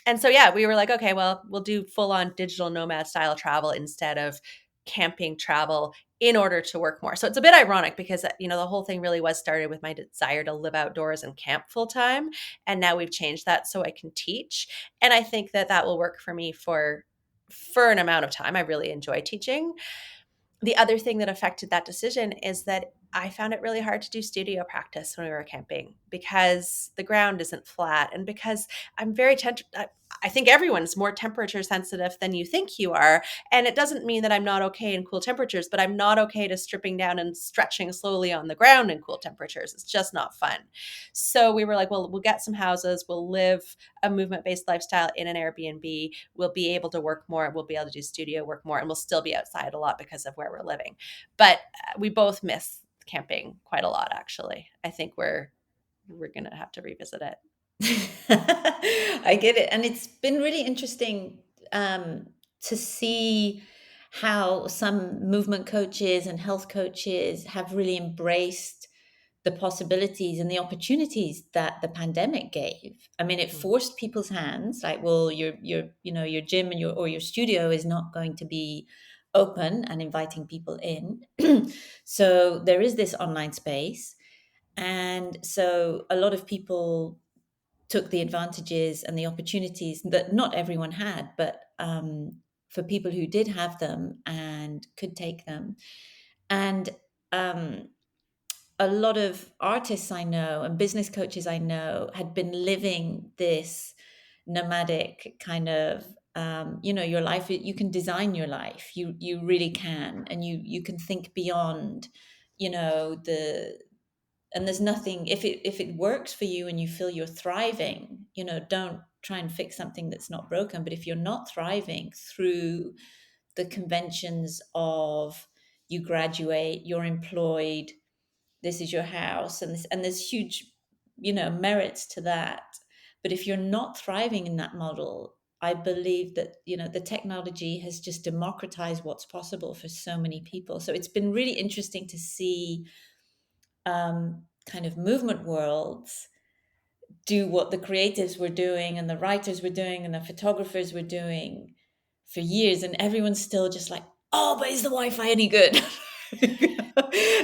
And so, yeah, we were like, okay, well, we'll do full on digital nomad style travel instead of camping travel in order to work more. So it's a bit ironic because, the whole thing really was started with my desire to live outdoors and camp full time. And now we've changed that so I can teach. And I think that that will work for me for an amount of time. I really enjoy teaching. The other thing that affected that decision is that I found it really hard to do studio practice when we were camping because the ground isn't flat and because I'm I think everyone's more temperature sensitive than you think you are. And it doesn't mean that I'm not okay in cool temperatures, but I'm not okay to stripping down and stretching slowly on the ground in cool temperatures. It's just not fun. So we were like, well, we'll get some houses, we'll live a movement-based lifestyle in an Airbnb, we'll be able to work more, we'll be able to do studio work more, and we'll still be outside a lot because of where we're living. But we both miss camping quite a lot, actually. I think we're going to have to revisit it. I get it. And it's been really interesting to see how some movement coaches and health coaches have really embraced the possibilities and the opportunities that the pandemic gave. I mean, it forced people's hands, like, well, your gym and your studio is not going to be open and inviting people in. So there is this online space. And so a lot of people took the advantages and the opportunities that not everyone had, but for people who did have them and could take them. And a lot of artists I know and business coaches I know had been living this nomadic kind of your life. You can design your life. You really can, and you can think beyond the and there's nothing, if it works for you and you feel you're thriving, don't try and fix something that's not broken. But if you're not thriving through the conventions of you graduate, you're employed, this is your house, and there's huge merits to that. But if you're not thriving in that model, I believe that the technology has just democratized what's possible for so many people. So it's been really interesting to see kind of movement worlds do what the creatives were doing and the writers were doing and the photographers were doing for years, and everyone's still just like, oh, but is the Wi-Fi any good?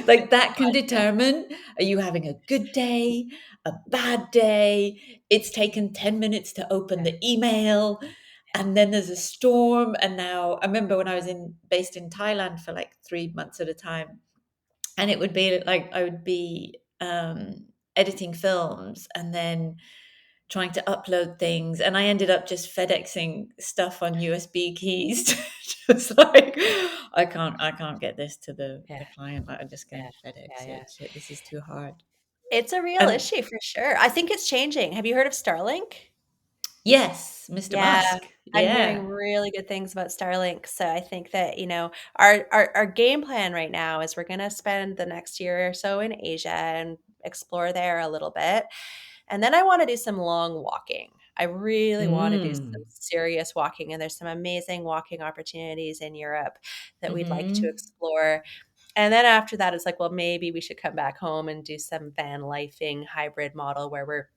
Like that can determine, are you having a good day, a bad day? It's taken 10 minutes to open the email, and then there's a storm. And now I remember when I was based in Thailand for like 3 months at a time, and it would be like I would be editing films and then trying to upload things, and I ended up just FedExing stuff on USB keys. Just like I can't get this to the Yeah, client. I'm just going yeah, to FedEx yeah. it. Shit, this is too hard. It's a real And issue for sure. I think it's changing. Have you heard of Starlink? yes, Mr. Yeah, Musk. I'm hearing Yeah. really good things about Starlink. So I think that, our game plan right now is we're going to spend the next year or so in Asia and explore there a little bit. And then I want to do some long walking. I really want to do some Mm. serious walking, and there's some amazing walking opportunities in Europe that we'd like to Mm-hmm. explore. And then after that, it's like, well, maybe we should come back home and do some van lifing hybrid model where we're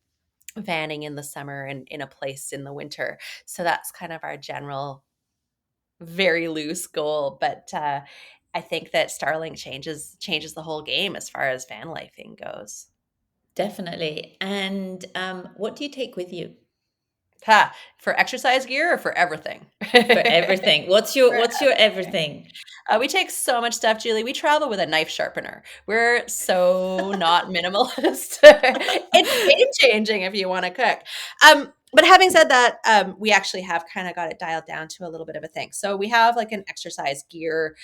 vanning in the summer and in a place in the winter. So that's kind of our general, very loose goal. But I think that Starlink changes the whole game as far as van lifing goes. Definitely. And what do you take with you Ha! For exercise gear or for everything? for everything? What's your everything? We take so much stuff, Julie. We travel with a knife sharpener. We're so not minimalist. It's game changing if you want to cook. But having said that, we actually have kind of got it dialed down to a little bit of a thing. So we have like an exercise gear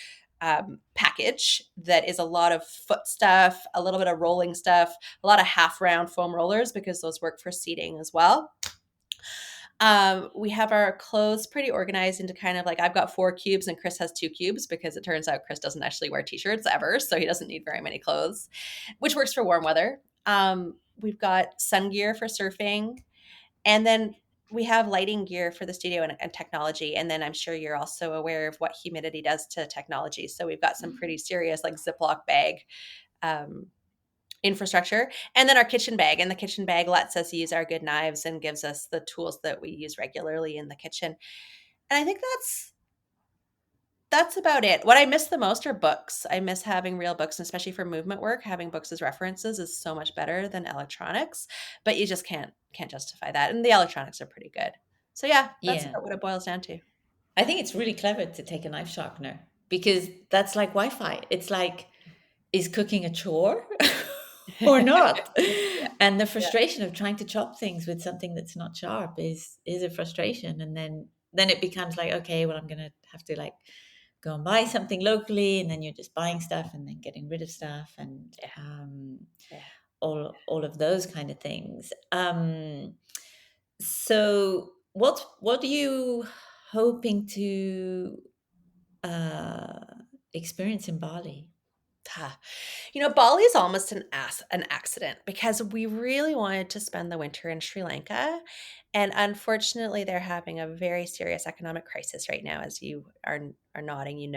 package that is a lot of foot stuff, a little bit of rolling stuff, a lot of half round foam rollers because those work for seating as well. We have our clothes pretty organized into kind of like I've got 4 cubes and Chris has 2 cubes because it turns out Chris doesn't actually wear t-shirts ever, so he doesn't need very many clothes, which works for warm weather. We've got sun gear for surfing, and then we have lighting gear for the studio and technology. And then I'm sure you're also aware of what humidity does to technology. So we've got some pretty serious like Ziploc bag um, infrastructure, and then our kitchen bag, and the kitchen bag lets us use our good knives and gives us the tools that we use regularly in the kitchen. And I think that's about it. What I miss the most are books. I miss having real books, and especially for movement work, having books as references is so much better than electronics, but you just can't justify that, and the electronics are pretty good. So yeah, that's Yeah. about what it boils down to. I think it's really clever to take a knife sharpener because that's like Wi-Fi. It's like, is cooking a chore or not? And the Yeah. frustration of trying to chop things with something that's not sharp is a frustration. And then it becomes like, okay, well, I'm gonna have to like go and buy something locally, and then you're just buying stuff and then getting rid of stuff, and Yeah. Yeah. all of those kind of things. So what are you hoping to uh, experience in Bali? Ah, Bali is almost an accident because we really wanted to spend the winter in Sri Lanka, and unfortunately, they're having a very serious economic crisis right now, as you are nodding,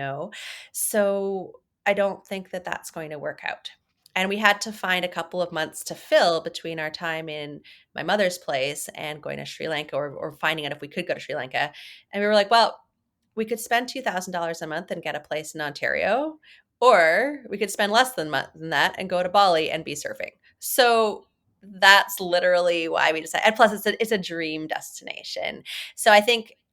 So I don't think that that's going to work out. And we had to find a couple of months to fill between our time in my mother's place and going to Sri Lanka, or finding out if we could go to Sri Lanka. And we were like, well, we could spend $2,000 a month and get a place in Ontario, or we could spend less than that and go to Bali and be surfing. So that's literally why we decided. And plus, it's a dream destination. So I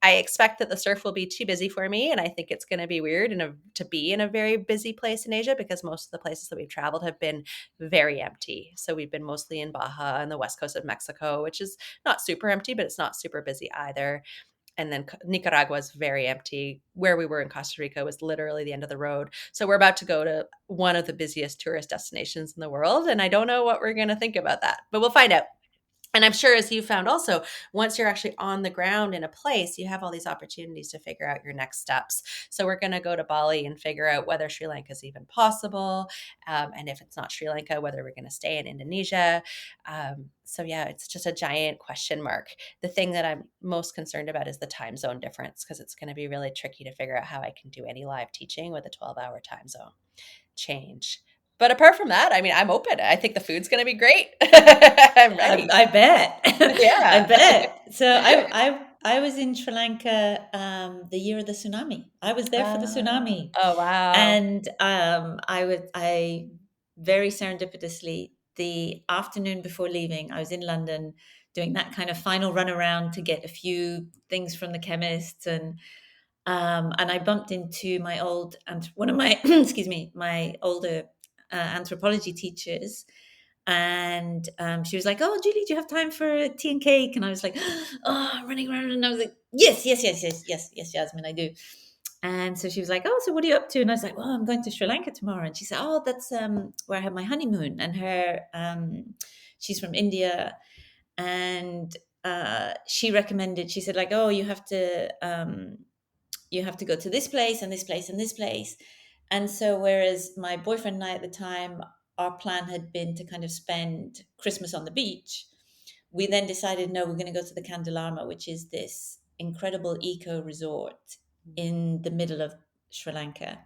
expect that the surf will be too busy for me, and I think it's going to be weird to be in a very busy place in Asia because most of the places that we've traveled have been very empty. So we've been mostly in Baja and the west coast of Mexico, which is not super empty, but it's not super busy either. And then Nicaragua is very empty. Where we were in Costa Rica was literally the end of the road. So we're about to go to one of the busiest tourist destinations in the world. And I don't know what we're going to think about that, but we'll find out. And I'm sure, as you found also, once you're actually on the ground in a place, you have all these opportunities to figure out your next steps. So we're going to go to Bali and figure out whether Sri Lanka is even possible. And if it's not Sri Lanka, whether we're going to stay in Indonesia. So yeah, it's just a giant question mark. The thing that I'm most concerned about is the time zone difference, because it's going to be really tricky to figure out how I can do any live teaching with a 12-hour time zone change. But apart from that, I mean, I'm open. I think the food's going to be great. I'm ready. I bet. I Yeah. bet. So I was in Sri Lanka the year of the tsunami. I was there for the tsunami, Oh, wow. and I very serendipitously, the afternoon before leaving, I was in London doing that kind of final run around to get a few things from the chemists, and I bumped into my old and one of my excuse me, my older anthropology teachers, and she was like, "Oh, Julie, do you have time for tea and cake?" And I was like, "Oh, I'm running around," and I was like, "Yes, yes, yes, yes, yes, yes, Jasmine, I do." And so she was like, "Oh, so what are you up to?" And I was like, "Well, I'm going to Sri Lanka tomorrow." And she said, "Oh, that's where I have my honeymoon." And she's from India, and she recommended. She said, like, "Oh, you have to go to this place and this place and this place." And so, whereas my boyfriend and I at the time, our plan had been to kind of spend Christmas on the beach, we then decided, no, we're going to go to the Candelarma, which is this incredible eco resort in the middle of Sri Lanka.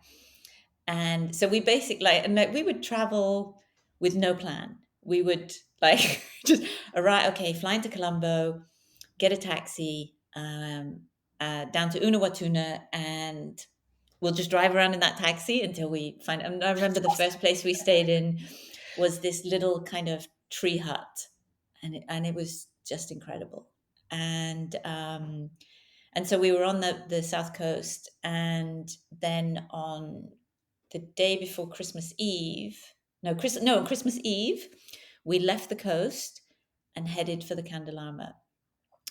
And so we basically, like, and we would travel with no plan. We would like just arrive, okay, fly into Colombo, get a taxi down to Unawatuna, and we'll just drive around in that taxi until we find. And I remember the first place we stayed in was this little kind of tree hut, and it was just incredible. And so we were on the south coast, and then on the day before Christmas Eve, on Christmas Eve, we left the coast and headed for the Candelarma.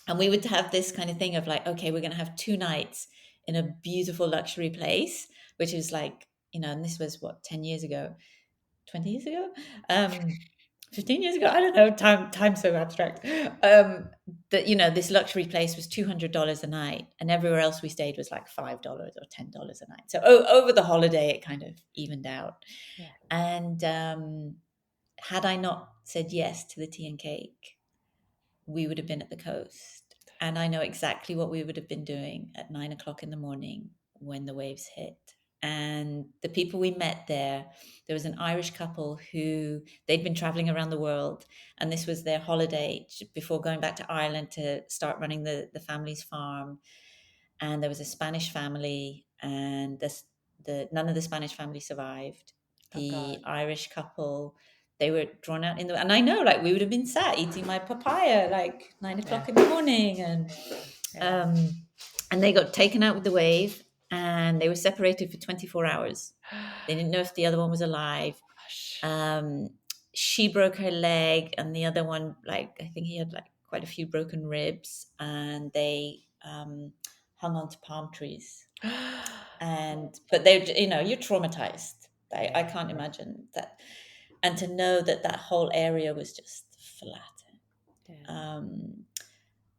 And we would have this kind of thing of like, okay, we're going to have 2 nights in a beautiful luxury place, which is like, and this was what, 10 years ago, 20 years ago, 15 years ago, I don't know, time's so abstract. That, this luxury place was $200 a night, and everywhere else we stayed was like $5 or $10 a night. So over the holiday, it kind of evened out. Yeah. And had I not said yes to the tea and cake, we would have been at the coast. And I know exactly what we would have been doing at 9 o'clock in the morning when the waves hit. And the people we met there was an Irish couple who they'd been traveling around the world, and this was their holiday before going back to Ireland to start running the family's farm. And there was a Spanish family, and none of the Spanish family survived. The Irish couple, they were drawn out and I know, like, we would have been sat eating my papaya like 9 o'clock in the morning, and they got taken out with the wave, and they were separated for 24 hours. They didn't know if the other one was alive. She broke her leg, and the other one, like, I think he had like quite a few broken ribs, and they hung on to palm trees. But you're traumatized. I can't imagine that. And to know that whole area was just flat.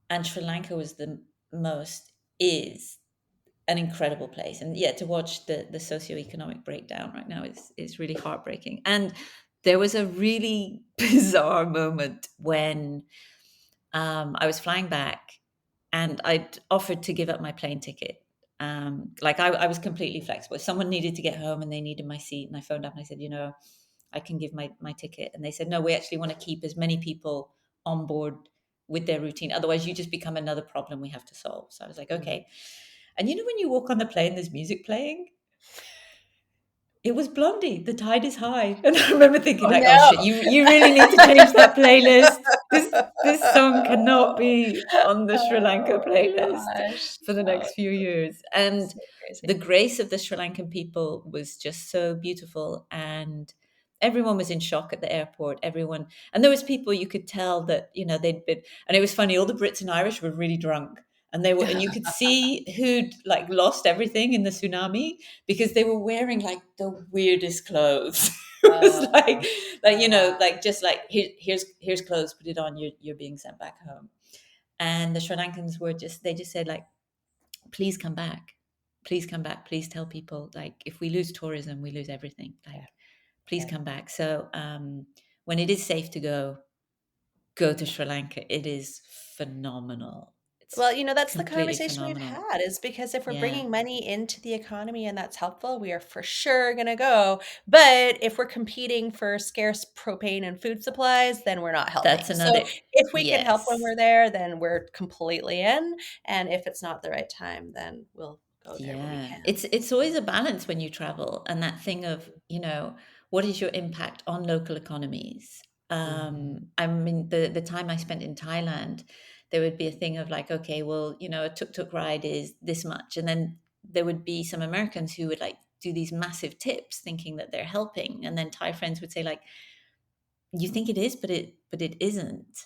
And Sri Lanka was is an incredible place. And to watch the socioeconomic breakdown right now is really heartbreaking. And there was a really bizarre moment when I was flying back, and I'd offered to give up my plane ticket. I was completely flexible. If someone needed to get home and they needed my seat, and I phoned up and I said, I can give my ticket. And they said, no, we actually want to keep as many people on board with their routine. Otherwise, you just become another problem we have to solve. So I was like, okay. And when you walk on the plane, there's music playing. It was Blondie, The Tide Is High. And I remember thinking, oh shit, you really need to change that playlist. This song cannot be on the Sri Lanka playlist for the next few years. And the grace of the Sri Lankan people was just so beautiful. And everyone was in shock at the airport. And there was people you could tell that, they'd been, and it was funny, all the Brits and Irish were really drunk. And you could see who'd like lost everything in the tsunami, because they were wearing like the weirdest clothes. It was just like, here's clothes, put it on, you're being sent back home. And the Sri Lankans they just said, like, please come back, please tell people, like, if we lose tourism, we lose everything. Please come back. So when it is safe to go to Sri Lanka, it is phenomenal. It's Well, that's the completely conversation we've phenomenal. had is because if we're Yeah, bringing money into the economy and that's helpful, we are for sure going to go. But if we're competing for scarce propane and food supplies, then we're not that's helping. So another. if we can help when Yes. we're there, then we're completely in. And if it's not the right time, then we'll go there when we Yeah, can. it's always a balance when you travel, and that thing of, what is your impact on local economies? Mhm. I mean, the time I spent in Thailand, there would be a thing of like, okay, well, a tuk-tuk ride is this much, and then there would be some Americans who would like do these massive tips, thinking that they're helping, and then Thai friends would say like, you think it is, but it isn't,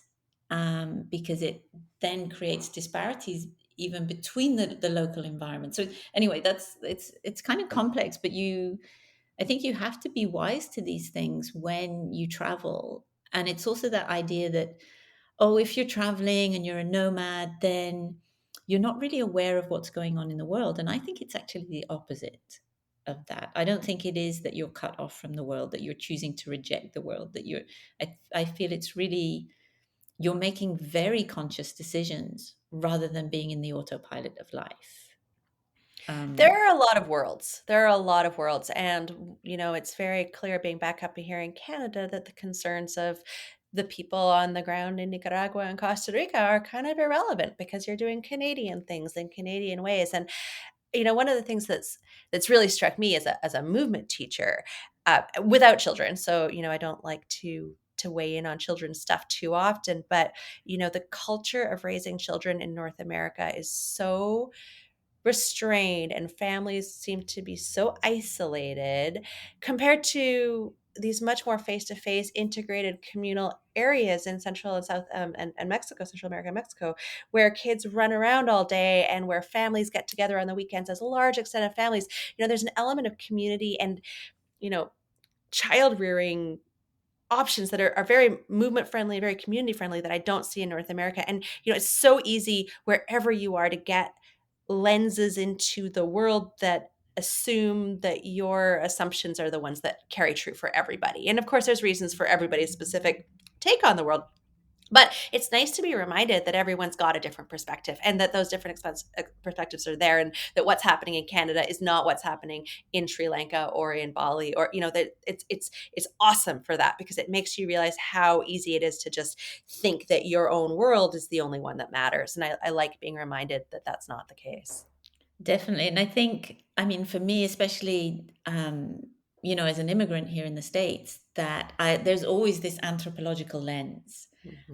because it then creates disparities even between the local environment. So anyway, it's kind of complex, but I think you have to be wise to these things when you travel. And it's also that idea that, oh, if you're traveling and you're a nomad, then you're not really aware of what's going on in the world. And I think it's actually the opposite of that. I don't think it is that you're cut off from the world, that you're choosing to reject the world, that I feel it's really, you're making very conscious decisions rather than being in the autopilot of life. There Um, are a lot of worlds. There are a lot of worlds. And, it's very clear being back up here in Canada that the concerns of the people on the ground in Nicaragua and Costa Rica are kind of irrelevant because you're doing Canadian things in Canadian ways. And, one of the things that's really struck me as a movement teacher, without children. So, I don't like to weigh in on children's stuff too often, but the culture of raising children in North America is so restrained and families seem to be so isolated compared to these much more face-to-face integrated communal areas in Central and South and Mexico, Central America and Mexico, where kids run around all day and where families get together on the weekends as a large extent of families. There's an element of community and, you know, child rearing options that are very movement friendly, very community friendly that I don't see in North America. And, it's so easy wherever you are to get lenses into the world that assume that your assumptions are the ones that carry true for everybody. And of course, there's reasons for everybody's specific take on the world. But it's nice to be reminded that everyone's got a different perspective and that those different perspectives are there and that what's happening in Canada is not what's happening in Sri Lanka or in Bali or that it's awesome for that because it makes you realize how easy it is to just think that your own world is the only one that matters. And I like being reminded that that's not the case. Definitely. And I think, I mean, for me, especially, as an immigrant here in the States, that there's always this anthropological lens.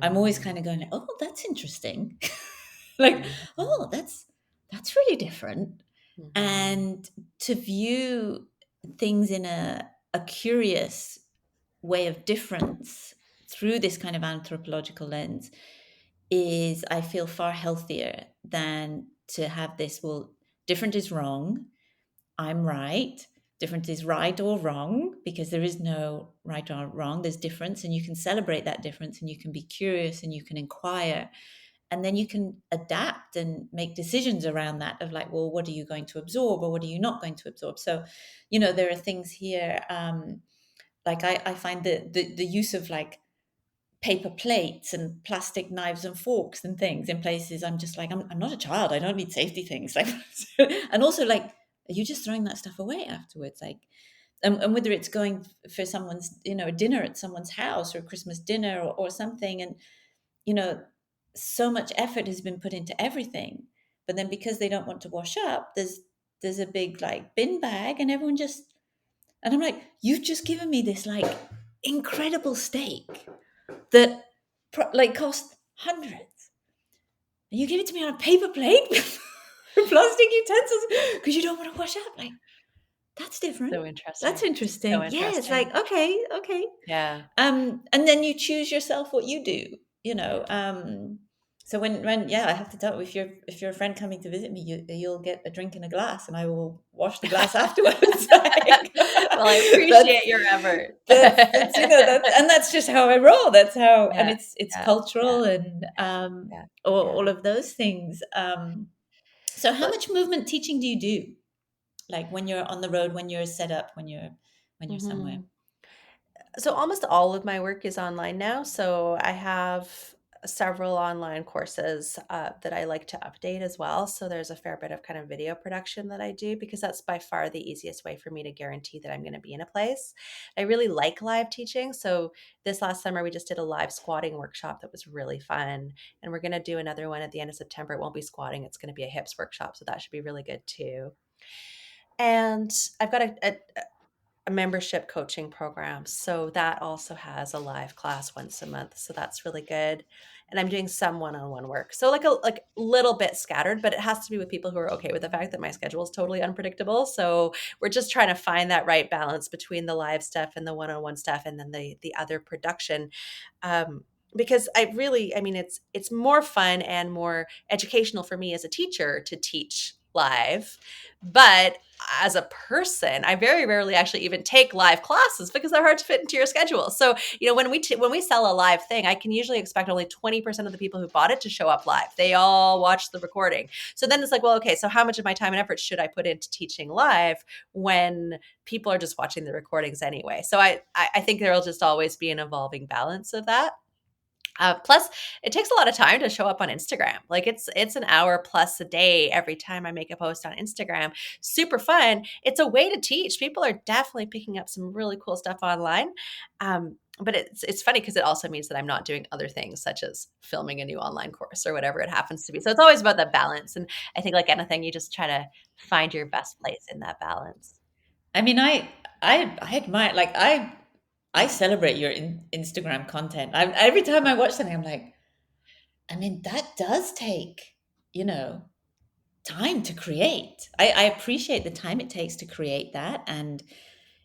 I'm always Mhm. kind of going, oh, that's interesting. Like, oh, Mhm. that's really different. Mhm. And to view things in a curious way of difference through this kind of anthropological lens is, I feel, far healthier than to have this, well, different is wrong, I'm right, different is right or wrong, because there is no right or wrong, there's difference, and you can celebrate that difference, and you can be curious, and you can inquire, and then you can adapt and make decisions around that of like, well, what are you going to absorb or what are you not going to absorb? So, there are things here, like I find the use of like paper plates and plastic knives and forks and things in places, I'm just like, I'm not a child, I don't need safety things, like and also like, are you just throwing that stuff away afterwards? Like, and whether it's going for someone's, a dinner at someone's house or a Christmas dinner or something, and you know so much effort has been put into everything, but then because they don't want to wash up, there's a big like bin bag, and everyone just, and I'm like, you've just given me this like incredible steak that like cost hundreds, and you give it to me on a paper plate with plastic utensils because you don't want to wash up. Like, that's different. So That's interesting. So interesting. Yeah, it's interesting. like, okay. Yeah. And then you choose yourself what you do, so when yeah, I have to tell you, if you're a friend coming to visit me, you'll get a drink in a glass, and I will wash the glass afterwards. Like, Well, I that's appreciate your effort. that's and that's just how I roll. That's how, and Yeah, it's yeah, yeah, cultural, and yeah, all yeah. of those things. So how Well, much movement teaching do you do? Like when you're on the road, when you're set up, when you're somewhere. mhm. So almost all of my work is online now. So I have several online courses that I like to update as well. So there's a fair bit of kind of video production that I do because that's by far the easiest way for me to guarantee that I'm going to be in a place. I really like live teaching. So this last summer, we just did a live squatting workshop that was really fun. And we're going to do another one at the end of September. It won't be squatting, it's going to be a hips workshop. So that should be really good too. And I've got a membership coaching program. So that also has a live class once a month. So that's really good. And I'm doing some one-on-one work. So like a little bit scattered, but it has to be with people who are okay with the fact that my schedule is totally unpredictable. So we're just trying to find that right balance between the live stuff and the one-on-one stuff and then the other production. Because I mean, it's more fun and more educational for me as a teacher to teach live. But as a person, I very rarely actually even take live classes because they're hard to fit into your schedule. So, when we sell a live thing, I can usually expect only 20% of the people who bought it to show up live. They all watch the recording. So then it's like, well, okay, so how much of my time and effort should I put into teaching live when people are just watching the recordings anyway? So I think there will just always be an evolving balance of that. Plus, it takes a lot of time to show up on Instagram. Like it's an hour plus a day every time I make a post on Instagram. Super fun. It's a way to teach. People are definitely picking up some really cool stuff online. But it's funny because it also means that I'm not doing other things such as filming a new online course or whatever it happens to be. So it's always about that balance. And I think like anything, you just try to find your best place in that balance. I mean, I admire, like, I celebrate your Instagram content. Every time I watch something, I'm like, I mean, that does take, time to create. I appreciate the time it takes to create that. And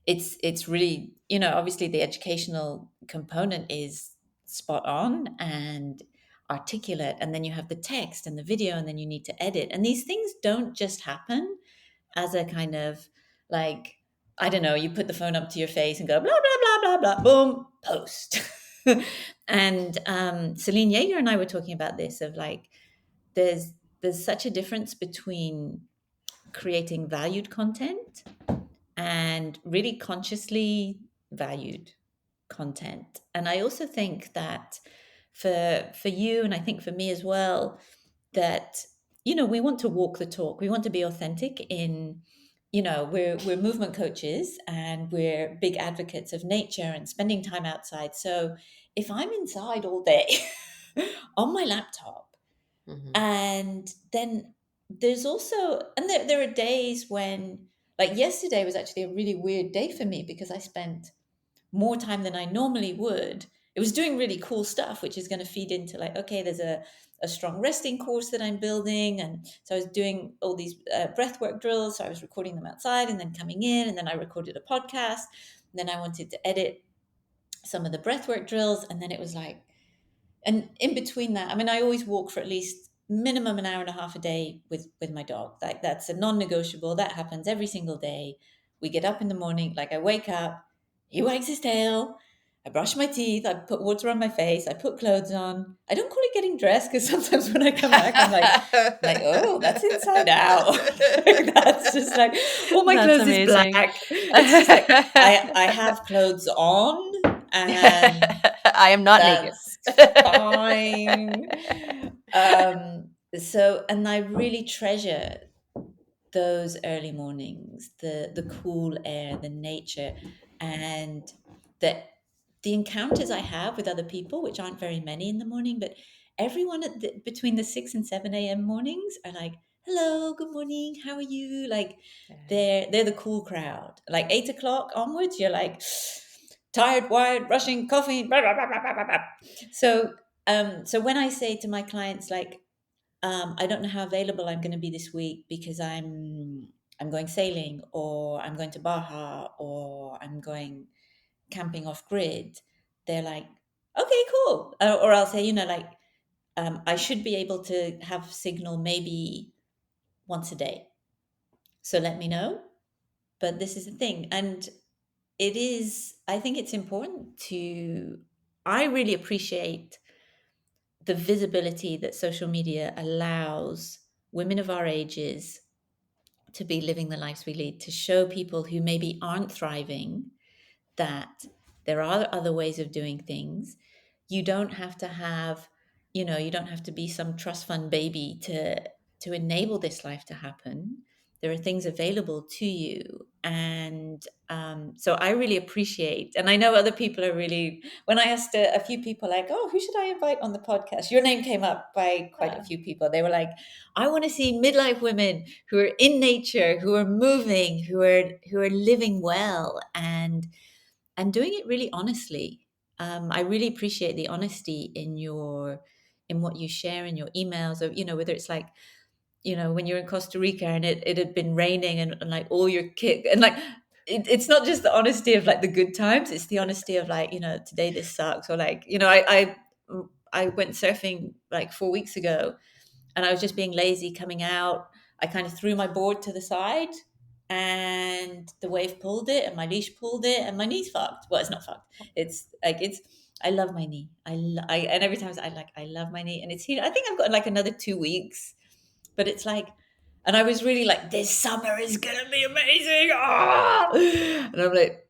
it's really, obviously the educational component is spot on and articulate. And then you have the text and the video, and then you need to edit. And these things don't just happen as a kind of like, I don't know, you put the phone up to your face and go blah blah blah blah blah, boom, post. And Celine Yeager and I were talking about this, of like, there's such a difference between creating valued content and really consciously valued content. And I also think that for you, and I think for me as well, that we want to walk the talk. We want to be authentic in, we're movement coaches and we're big advocates of nature and spending time outside. So if I'm inside all day on my laptop, Mm-hmm. and then there's also, and there are days when, like yesterday was actually a really weird day for me because I spent more time than I normally would. It was doing really cool stuff, which is going to feed into like, okay, there's a strong resting course that I'm building. And so I was doing all these breathwork drills. So I was recording them outside and then coming in, and then I recorded a podcast. And then I wanted to edit some of the breathwork drills. And then it was like, and in between that, I mean, I always walk for at least minimum an hour and a half a day with my dog. Like that's a non-negotiable. That happens every single day. We get up in the morning, like I wake up, he wags his tail, I brush my teeth, I put water on my face, I put clothes on. I don't call it getting dressed because sometimes when I come back, I'm like, oh, that's inside out. That's just like, all my That's clothes amazing. is black. It's just like I have clothes on, and I am not naked. that's fine. So, and I really treasure those early mornings, the cool air, the nature, and the encounters I have with other people, which aren't very many in the morning, but everyone between the 6 and 7 a.m. mornings are like, hello, good morning, how are you? Like, they're the cool crowd. Like 8 o'clock onwards, you're like tired, wired, rushing, coffee, blah, blah, blah, blah, blah, blah. So so when I say to my clients, like, I don't know how available I'm going to be this week because I'm going sailing, or I'm going to Baja, or I'm going camping off grid, they're like, okay, cool. Or I'll say, like, I should be able to have signal maybe once a day. So let me know. But this is the thing. And I think it's important I really appreciate the visibility that social media allows women of our ages to be living the lives we lead, to show people who maybe aren't thriving that there are other ways of doing things. You don't have to have you don't have to be some trust fund baby to enable this life to happen. There are things available to you. And so I really appreciate, and I know other people are really, when I asked a few people like, oh, who should I invite on the podcast? Your name came up by quite a few people. They were like, I want to see midlife women who are in nature, who are moving, who are living well and doing it really honestly. I really appreciate the honesty in what you share in your emails, or whether it's like, when you're in Costa Rica and it had been raining and like all your kit, and like it's not just the honesty of like the good times, it's the honesty of like, today this sucks, or like, I went surfing like 4 weeks ago, and I was just being lazy coming out. I kind of threw my board to the side, and the wave pulled it, and my leash pulled it, and my knee's fucked. Well, it's not fucked. It's like I love my knee. And every time I love my knee, and it's here. I think I've got like another 2 weeks, but it's like, and I was really like, this summer is gonna be amazing. Ah! And I'm like,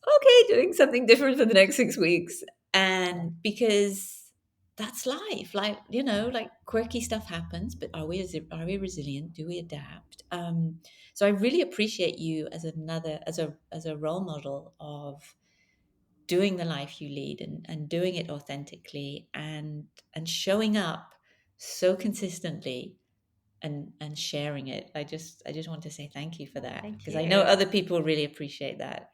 okay, doing something different for the next 6 weeks, and because that's life. Like, like quirky stuff happens, but are we resilient? Do we adapt? So I really appreciate you as a role model of doing the life you lead, and doing it authentically, and showing up so consistently, and sharing it. I just want to say thank you for that, Thank because I know you. other people really appreciate that.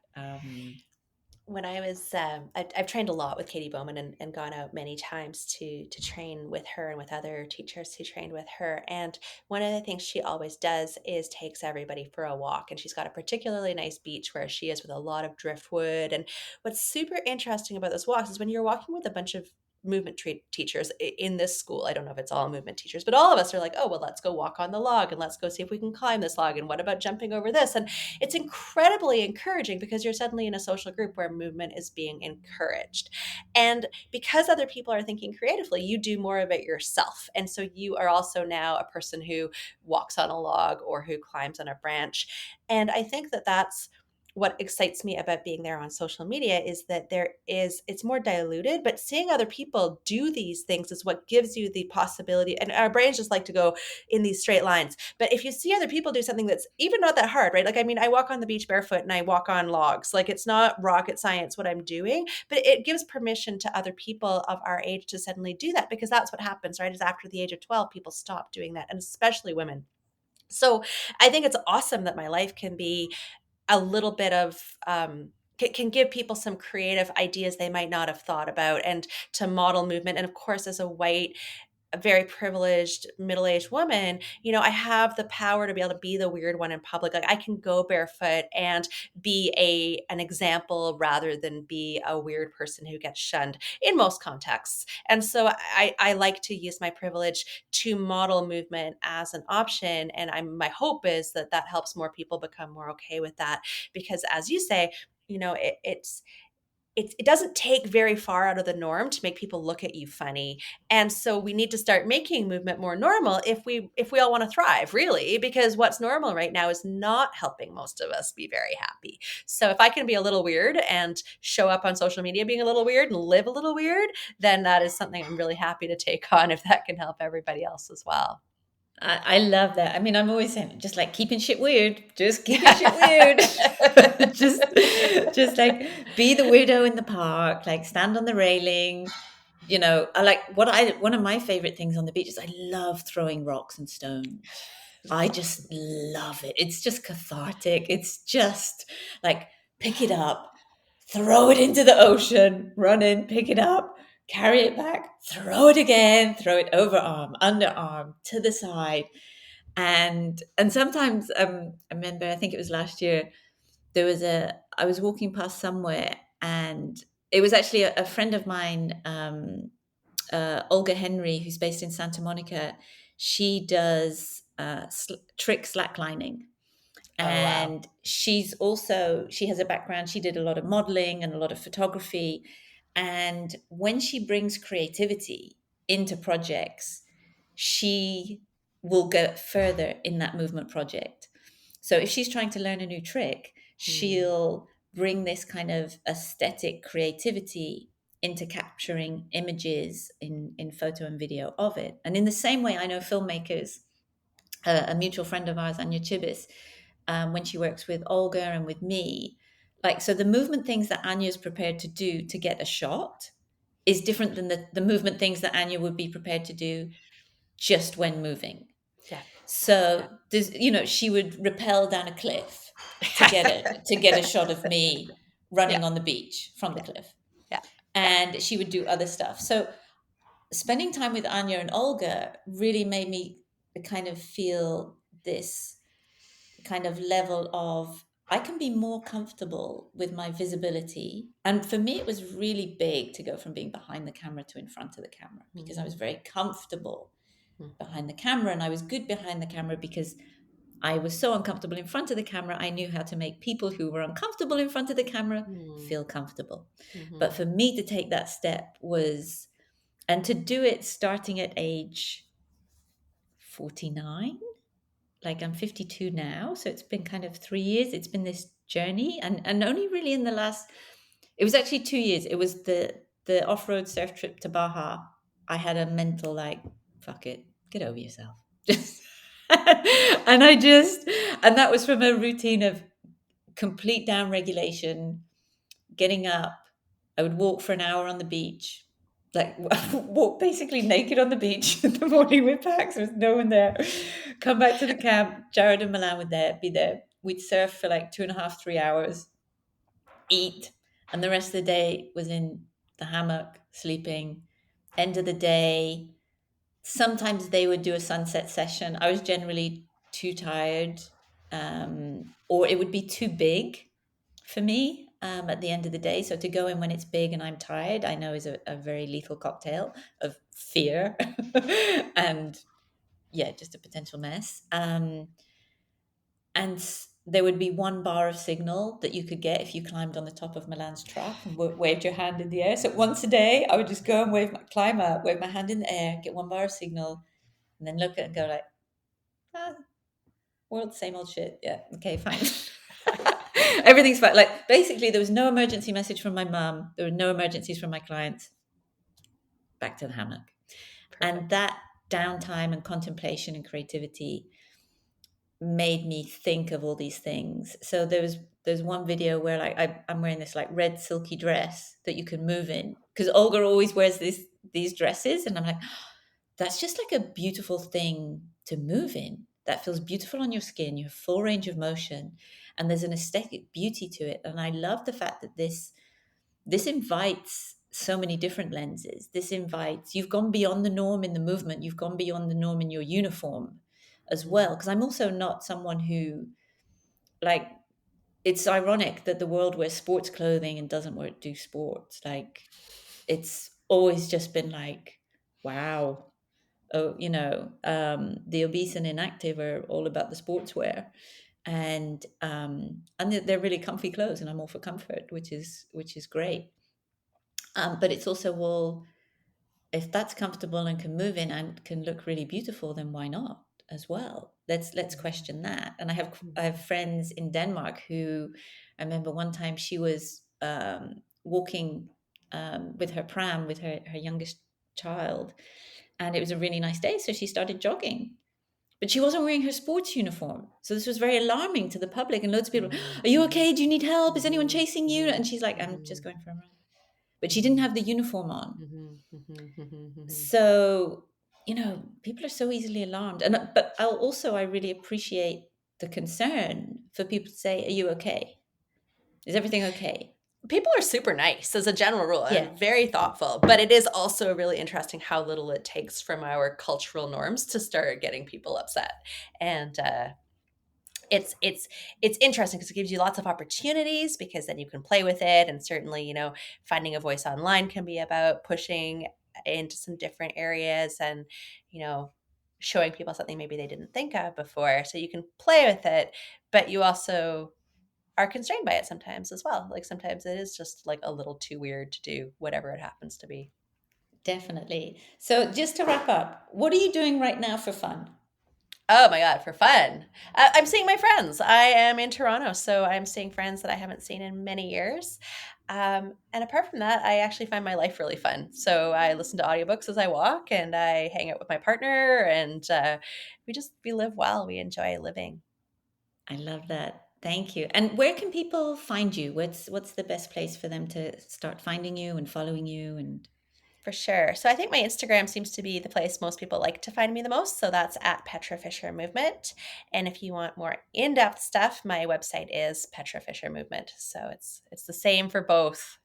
When I was, I've trained a lot with Katie Bowman, and gone out many times to train with her and with other teachers who trained with her. And one of the things she always does is takes everybody for a walk. And she's got a particularly nice beach where she is, with a lot of driftwood. And what's super interesting about those walks is when you're walking with a bunch of movement teachers in this school. I don't know if it's all movement teachers, but all of us are like, oh, well, let's go walk on the log, and let's go see if we can climb this log. And what about jumping over this? And it's incredibly encouraging, because you're suddenly in a social group where movement is being encouraged. And because other people are thinking creatively, you do more of it yourself. And so you are also now a person who walks on a log or who climbs on a branch. And I think that that's what excites me about being there on social media, is that it's more diluted, but seeing other people do these things is what gives you the possibility. And our brains just like to go in these straight lines. But if you see other people do something that's even not that hard, right? Like, I mean, I walk on the beach barefoot and I walk on logs. Like, it's not rocket science what I'm doing, but it gives permission to other people of our age to suddenly do that, because that's what happens, right? Is after the age of 12, people stop doing that, and especially women. So I think it's awesome that my life can be a little bit of can give people some creative ideas they might not have thought about, and to model movement. And of course, as a white, a very privileged middle-aged woman, I have the power to be able to be the weird one in public. Like, I can go barefoot and be an example, rather than be a weird person who gets shunned in most contexts. And so I like to use my privilege to model movement as an option. And my hope is that that helps more people become more okay with that. Because, as you say, it doesn't take very far out of the norm to make people look at you funny. And so we need to start making movement more normal if we all want to thrive, really, because what's normal right now is not helping most of us be very happy. So if I can be a little weird and show up on social media being a little weird and live a little weird, then that is something I'm really happy to take on, if that can help everybody else as well. I love that. I mean, I'm always saying, just like keeping shit weird, just keeping shit weird. just like be the weirdo in the park, like stand on the railing. I like one of my favorite things on the beach is I love throwing rocks and stones. I just love it. It's just cathartic. It's just like, pick it up, throw it into the ocean, run in, pick it up, carry it back, throw it again, throw it overarm, underarm, to the side. And sometimes I remember, I think it was last year, I was walking past somewhere, and it was actually a friend of mine, Olga Henry, who's based in Santa Monica. She does trick slacklining. Oh, wow. And she has a background, she did a lot of modeling and a lot of photography. And when she brings creativity into projects, she will go further in that movement project. So if she's trying to learn a new trick, she'll bring this kind of aesthetic creativity into capturing images in photo and video of it. And in the same way, I know filmmakers, a mutual friend of ours, Anya Chibis, when she works with Olga and with me, like, so the movement things that Anya is prepared to do to get a shot is different than the movement things that Anya would be prepared to do just when moving. Yeah. So there's, she would rappel down a cliff to get a shot of me running on the beach from the cliff. Yeah. And she would do other stuff. So spending time with Anya and Olga really made me kind of feel this kind of level of, I can be more comfortable with my visibility. And for me, it was really big to go from being behind the camera to in front of the camera, because I was very comfortable behind the camera, and I was good behind the camera because I was so uncomfortable in front of the camera. I knew how to make people who were uncomfortable in front of the camera feel comfortable. But for me to take that step was, and to do it starting at age 49, like I'm 52 now. So it's been kind of 3 years. It's been this journey, and only really in the last, it was actually 2 years. It was the off-road surf trip to Baja. I had a mental, like, fuck it, get over yourself. And that was from a routine of complete down regulation, getting up. I would walk for an hour on the beach, like walk basically naked on the beach in the morning with packs. There was no one there. Come back to the camp. Jared and Milan would be there. We'd surf for like 2.5, 3 hours, eat, and the rest of the day was in the hammock, sleeping. End of the day, sometimes they would do a sunset session. I was generally too tired, or it would be too big for me at the end of the day. So to go in when it's big and I'm tired, I know is a very lethal cocktail of fear and just a potential mess. And there would be one bar of signal that you could get if you climbed on the top of Milan's truck and waved your hand in the air. So once a day, I would just go and climb up, wave my hand in the air, get one bar of signal, and then look at it and go like, world, same old shit. Yeah, okay, fine. Everything's fine. Like, basically, there was no emergency message from my mum. There were no emergencies from my clients. Back to the hammock. Perfect. And that downtime and contemplation and creativity made me think of all these things. So there's one video where like I'm wearing this like red silky dress that you can move in, because Olga always wears these dresses, and I'm like, that's just like a beautiful thing to move in. That feels beautiful on your skin. You have full range of motion, and there's an aesthetic beauty to it. And I love the fact that this invites so many different lenses. This invites, you've gone beyond the norm in the movement. You've gone beyond the norm in your uniform as well. Because I'm also not someone who, like, it's ironic that the world wears sports clothing and doesn't do sports. Like, it's always just been like, wow. Oh, the obese and inactive are all about the sportswear, and they're really comfy clothes, and I'm all for comfort, which is great. But it's also, well, if that's comfortable and can move in and can look really beautiful, then why not as well? Let's question that. And I have friends in Denmark who, I remember one time she was walking with her pram with her youngest child, and it was a really nice day, so she started jogging. But she wasn't wearing her sports uniform. So this was very alarming to the public. And loads of people, are you okay? Do you need help? Is anyone chasing you? And she's like, I'm just going for a run. But she didn't have the uniform on. So, people are so easily alarmed. But I really appreciate the concern for people to say, are you okay? Is everything okay? People are super nice as a general rule and very thoughtful, but it is also really interesting how little it takes from our cultural norms to start getting people upset. And it's interesting because it gives you lots of opportunities, because then you can play with it. And certainly, finding a voice online can be about pushing into some different areas and, showing people something maybe they didn't think of before. So you can play with it, but you also are constrained by it sometimes as well. Like, sometimes it is just like a little too weird to do whatever it happens to be. Definitely. So just to wrap up, what are you doing right now for fun? Oh my God, for fun. I'm seeing my friends. I am in Toronto, so I'm seeing friends that I haven't seen in many years. And apart from that, I actually find my life really fun. So I listen to audiobooks as I walk, and I hang out with my partner, and we live well. We enjoy living. I love that. Thank you. And where can people find you? What's the best place for them to start finding you and following you? And For sure. So I think my Instagram seems to be the place most people like to find me the most. So that's at Petra Fisher Movement. And if you want more in-depth stuff, my website is Petra Fisher Movement. So it's the same for both.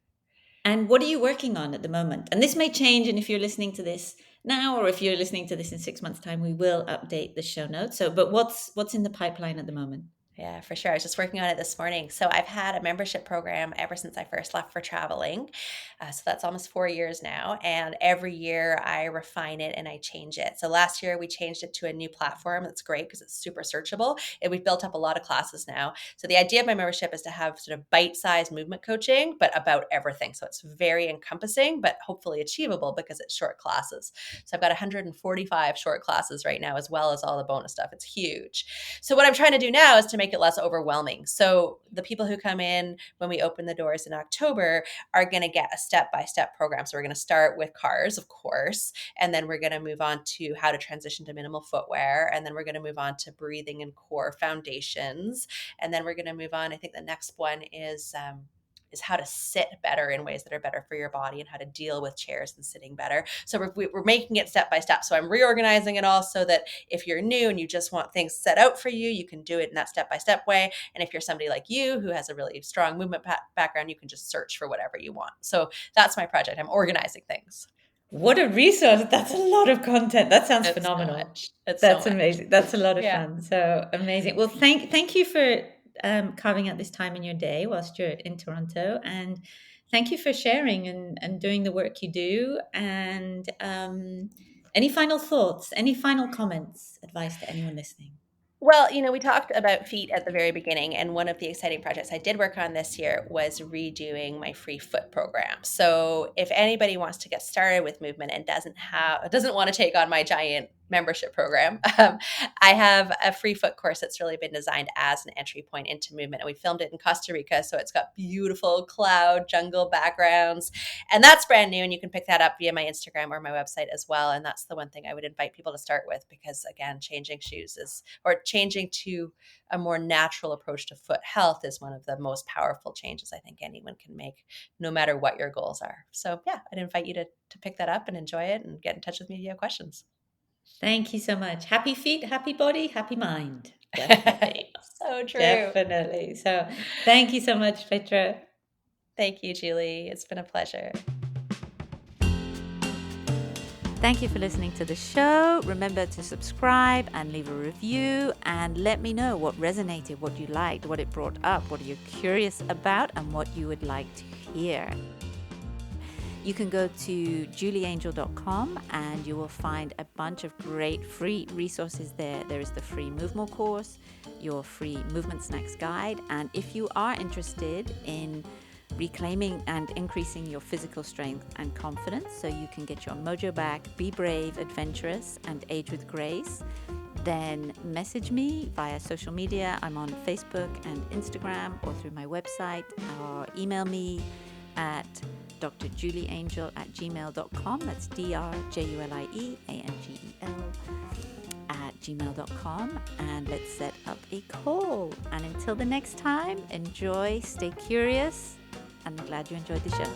what are you working on at the moment? And this may change. And if you're listening to this now, or if you're listening to this in 6 months' time, we will update the show notes. So, but what's in the pipeline at the moment? Yeah, for sure. I was just working on it this morning. So I've had a membership program ever since I first left for traveling. So that's almost 4 years now. And every year I refine it and I change it. So last year we changed it to a new platform. That's great because it's super searchable. And we've built up a lot of classes now. So the idea of my membership is to have sort of bite-sized movement coaching, but about everything. So it's very encompassing, but hopefully achievable because it's short classes. So I've got 145 short classes right now, as well as all the bonus stuff. It's huge. So what I'm trying to do now is to make it less overwhelming. So the people who come in when we open the doors in October are going to get a step-by-step program. So we're going to start with cars, of course, and then we're going to move on to how to transition to minimal footwear, and then we're going to move on to breathing and core foundations, and then we're going to move on. I think the next one is how to sit better in ways that are better for your body and how to deal with chairs and sitting better. So we're making it step by step. So I'm reorganizing it all so that if you're new and you just want things set out for you, you can do it in that step by step way. And if you're somebody like you who has a really strong movement background, you can just search for whatever you want. So that's my project. I'm organizing things. What a resource. That's a lot of content. That sounds It's so phenomenal. much. It's That's so much. amazing. That's a lot of Yeah. fun. So amazing. Well, thank you for carving out this time in your day whilst you're in Toronto. And thank you for sharing and doing the work you do. And any final thoughts, any final comments, advice to anyone listening? Well, we talked about feet at the very beginning, and one of the exciting projects I did work on this year was redoing my free foot program. So, if anybody wants to get started with movement and doesn't want to take on my giant membership program, I have a free foot course that's really been designed as an entry point into movement, and we filmed it in Costa Rica, so it's got beautiful cloud jungle backgrounds, and that's brand new, and you can pick that up via my Instagram or my website as well. And that's the one thing I would invite people to start with, because again, changing to a more natural approach to foot health is one of the most powerful changes I think anyone can make, no matter what your goals are. So yeah, I'd invite you to pick that up and enjoy it and get in touch with me if you have questions. Thank you so much. Happy feet, happy body, happy mind. Definitely. So true. Definitely. So thank you so much, Petra. Thank you, Julie. It's been a pleasure. Thank you for listening to the show. Remember to subscribe and leave a review and let me know what resonated, what you liked, what it brought up, what you're curious about, and what you would like to hear. You can go to julieangel.com and you will find a bunch of great free resources there. There is the free Movement course, your free Movement Snacks guide, and if you are interested in reclaiming and increasing your physical strength and confidence so you can get your mojo back, be brave, adventurous, and age with grace, then message me via social media. I'm on Facebook and Instagram, or through my website, or email me at drjulieangel@gmail.com. That's drjulieangel@gmail.com, and let's set up a call. And until the next time, enjoy, stay curious, and I'm glad you enjoyed the show.